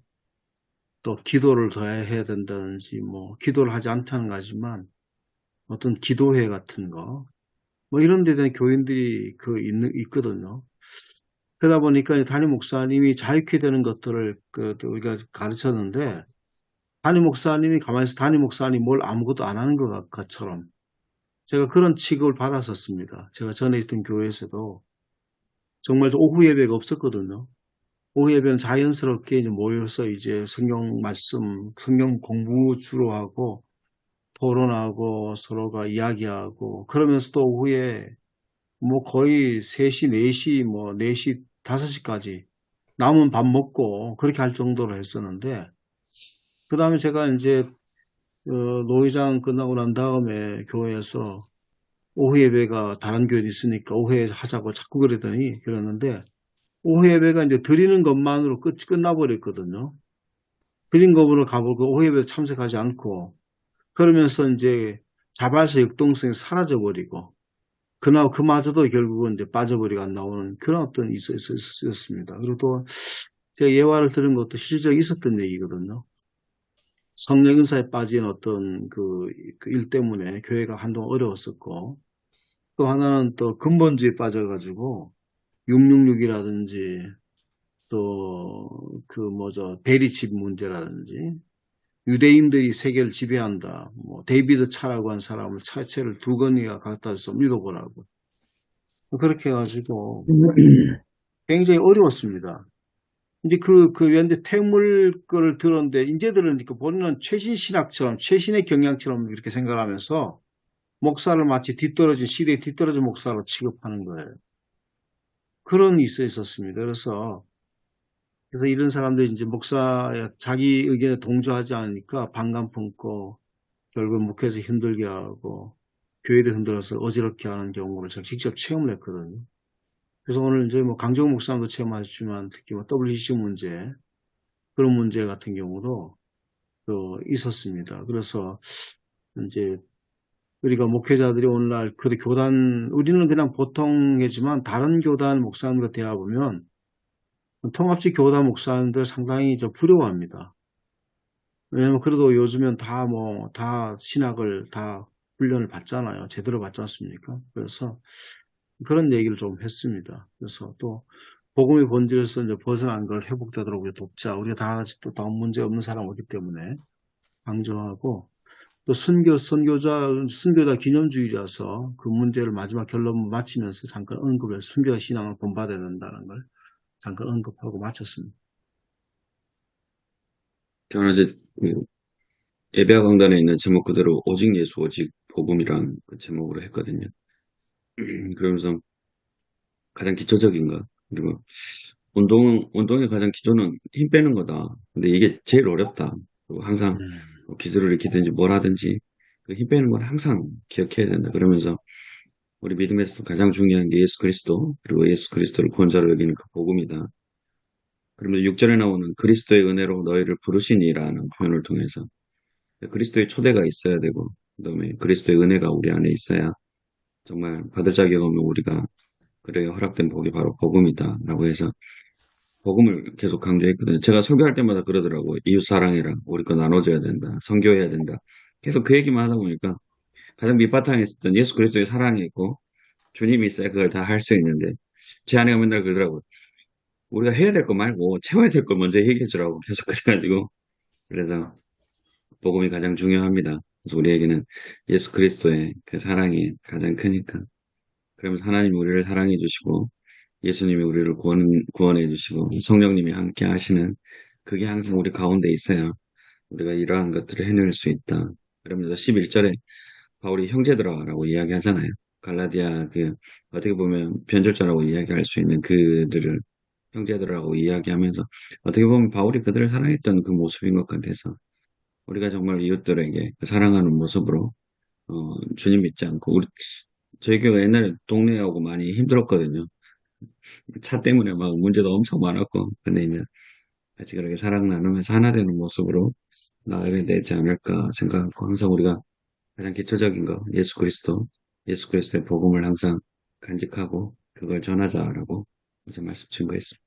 또 기도를 더 해야 된다든지, 뭐, 기도를 하지 않다는 거지만, 어떤 기도회 같은 거, 뭐 이런 데 대한 교인들이 있거든요. 그러다 보니까 담임 목사님이 자유케 되는 것들을 우리가 가르쳤는데, 담임 목사님이 가만히 있어 담임 목사님이 뭘 아무것도 안 하는 것처럼 제가 그런 취급을 받았었습니다. 제가 전에 있던 교회에서도 정말 오후 예배가 없었거든요. 오후 예배는 자연스럽게 이제 모여서 이제 성경 말씀, 성경 공부 주로 하고 토론하고 서로가 이야기하고 그러면서도 오후에 뭐 거의 3시, 4시, 뭐 4시, 5시까지 남은 밥 먹고 그렇게 할 정도로 했었는데, 그 다음에 제가 이제 노회장 끝나고 난 다음에 교회에서 오후 예배가 다른 교회에 있으니까 오후에 하자고 자꾸 그랬는데 오후 예배가 이제 드리는 것만으로 끝나버렸거든요. 드린 것으로 가보고 오후 예배에 참석하지 않고 그러면서 이제 자발적 역동성이 사라져버리고 그마저도 결국은 이제 빠져버리고 안 나오는 그런 어떤 있었습니다. 그리고 또 제가 예화를 들은 것도 실제로 있었던 얘기거든요. 성령 은사에 빠진 어떤 그 일 때문에 교회가 한동안 어려웠었고, 또 하나는 또 근본주의에 빠져가지고 666이라든지 또 베리칩 문제라든지 유대인들이 세계를 지배한다. 뭐 데이비드 차라고 한 사람을 차체를 2건이가 갖다 줘서 믿어보라고. 그렇게 해가지고 굉장히 어려웠습니다. 이제 이제 태물 거를 들었는데, 인재들은 그 본인은 최신 신학처럼, 최신의 경향처럼 이렇게 생각하면서 목사를 마치 시대에 뒤떨어진 목사로 취급하는 거예요. 그런 일이 있었습니다. 그래서 이런 사람들이 이제 자기 의견에 동조하지 않으니까 반감 품고 결국 목회에서 힘들게 하고 교회도 흔들어서 어지럽게 하는 경우를 제가 직접 체험을 했거든요. 그래서 오늘 이제 강정 목사님도 체험하셨지만 특히 WCC 문제, 그런 문제 같은 경우도 또 있었습니다. 그래서 이제 우리가 목회자들이 오늘날 우리는 그냥 보통이지만 다른 교단 목사님과 대화해보면 통합지 교단 목사님들 상당히 부러워합니다. 왜냐면 그래도 요즘엔 다 신학을 다 훈련을 받잖아요. 제대로 받지 않습니까? 그래서 그런 얘기를 좀 했습니다. 그래서 또 복음의 본질에서 이제 벗어난 걸 회복되도록 우리가 돕자. 우리가 다 같이 또 다음 문제 없는 사람 없기 때문에 강조하고, 또 순교자 기념주의라서 그 문제를 마지막 결론 마치면서 잠깐 언급을 해서 순교자 신앙을 본받아야 된다는 걸 잠깐 언급하고 마쳤습니다. 저는 어제 예배와 강단에 있는 제목 그대로 오직 예수 오직 복음이란 그 제목으로 했거든요. 그러면서 가장 기초적인 것, 그리고 운동의 가장 기초는 힘 빼는 거다. 근데 이게 제일 어렵다. 그리고 항상 기술을 익히든지 뭘 하든지 그 힘 빼는 건 항상 기억해야 된다. 그러면서 우리 믿음에서 가장 중요한 게 예수 그리스도, 그리고 예수 그리스도를 구원자로 여기는 그 복음이다. 그러면 6절에 나오는 그리스도의 은혜로 너희를 부르시니라는 표현을 통해서 그리스도의 초대가 있어야 되고, 그다음에 그리스도의 은혜가 우리 안에 있어야 정말 받을 자격 없는 우리가 그래 허락된 복이 바로 복음이다 라고 해서 복음을 계속 강조했거든요. 제가 설교할 때마다 그러더라고요. 이웃 사랑해라, 우리 거 나눠줘야 된다, 선교해야 된다. 계속 그 얘기만 하다 보니까 가장 밑바탕에 있었던 예수 그리스도의 사랑이 있고 주님이 있어야 그걸 다 할 수 있는데, 제 아내가 맨날 그러더라고요. 우리가 해야 될 거 말고 채워야 될 걸 먼저 얘기해 주라고 계속 그래가지고, 그래서 복음이 가장 중요합니다. 그래서 우리에게는 예수 그리스도의 그 사랑이 가장 크니까. 그러면서 하나님이 우리를 사랑해 주시고 예수님이 우리를 구원해 주시고 성령님이 함께 하시는 그게 항상 우리 가운데 있어야 우리가 이러한 것들을 해낼 수 있다. 그러면서 11절에 바울이 형제들아라고 이야기하잖아요. 갈라디아 어떻게 보면 변절자라고 이야기할 수 있는 그들을 형제들하고 이야기하면서 어떻게 보면 바울이 그들을 사랑했던 그 모습인 것 같아서 우리가 정말 이웃들에게 사랑하는 모습으로 주님 믿지 않고 저희 교회 옛날에 동네하고 많이 힘들었거든요. 차 때문에 막 문제도 엄청 많았고, 근데 이제 같이 그렇게 사랑 나누면서 하나 되는 모습으로 나아가야 되지 않을까 생각하고, 항상 우리가 가장 기초적인 거 예수 그리스도의 복음을 항상 간직하고 그걸 전하자라고 이제 말씀 증거했습니다.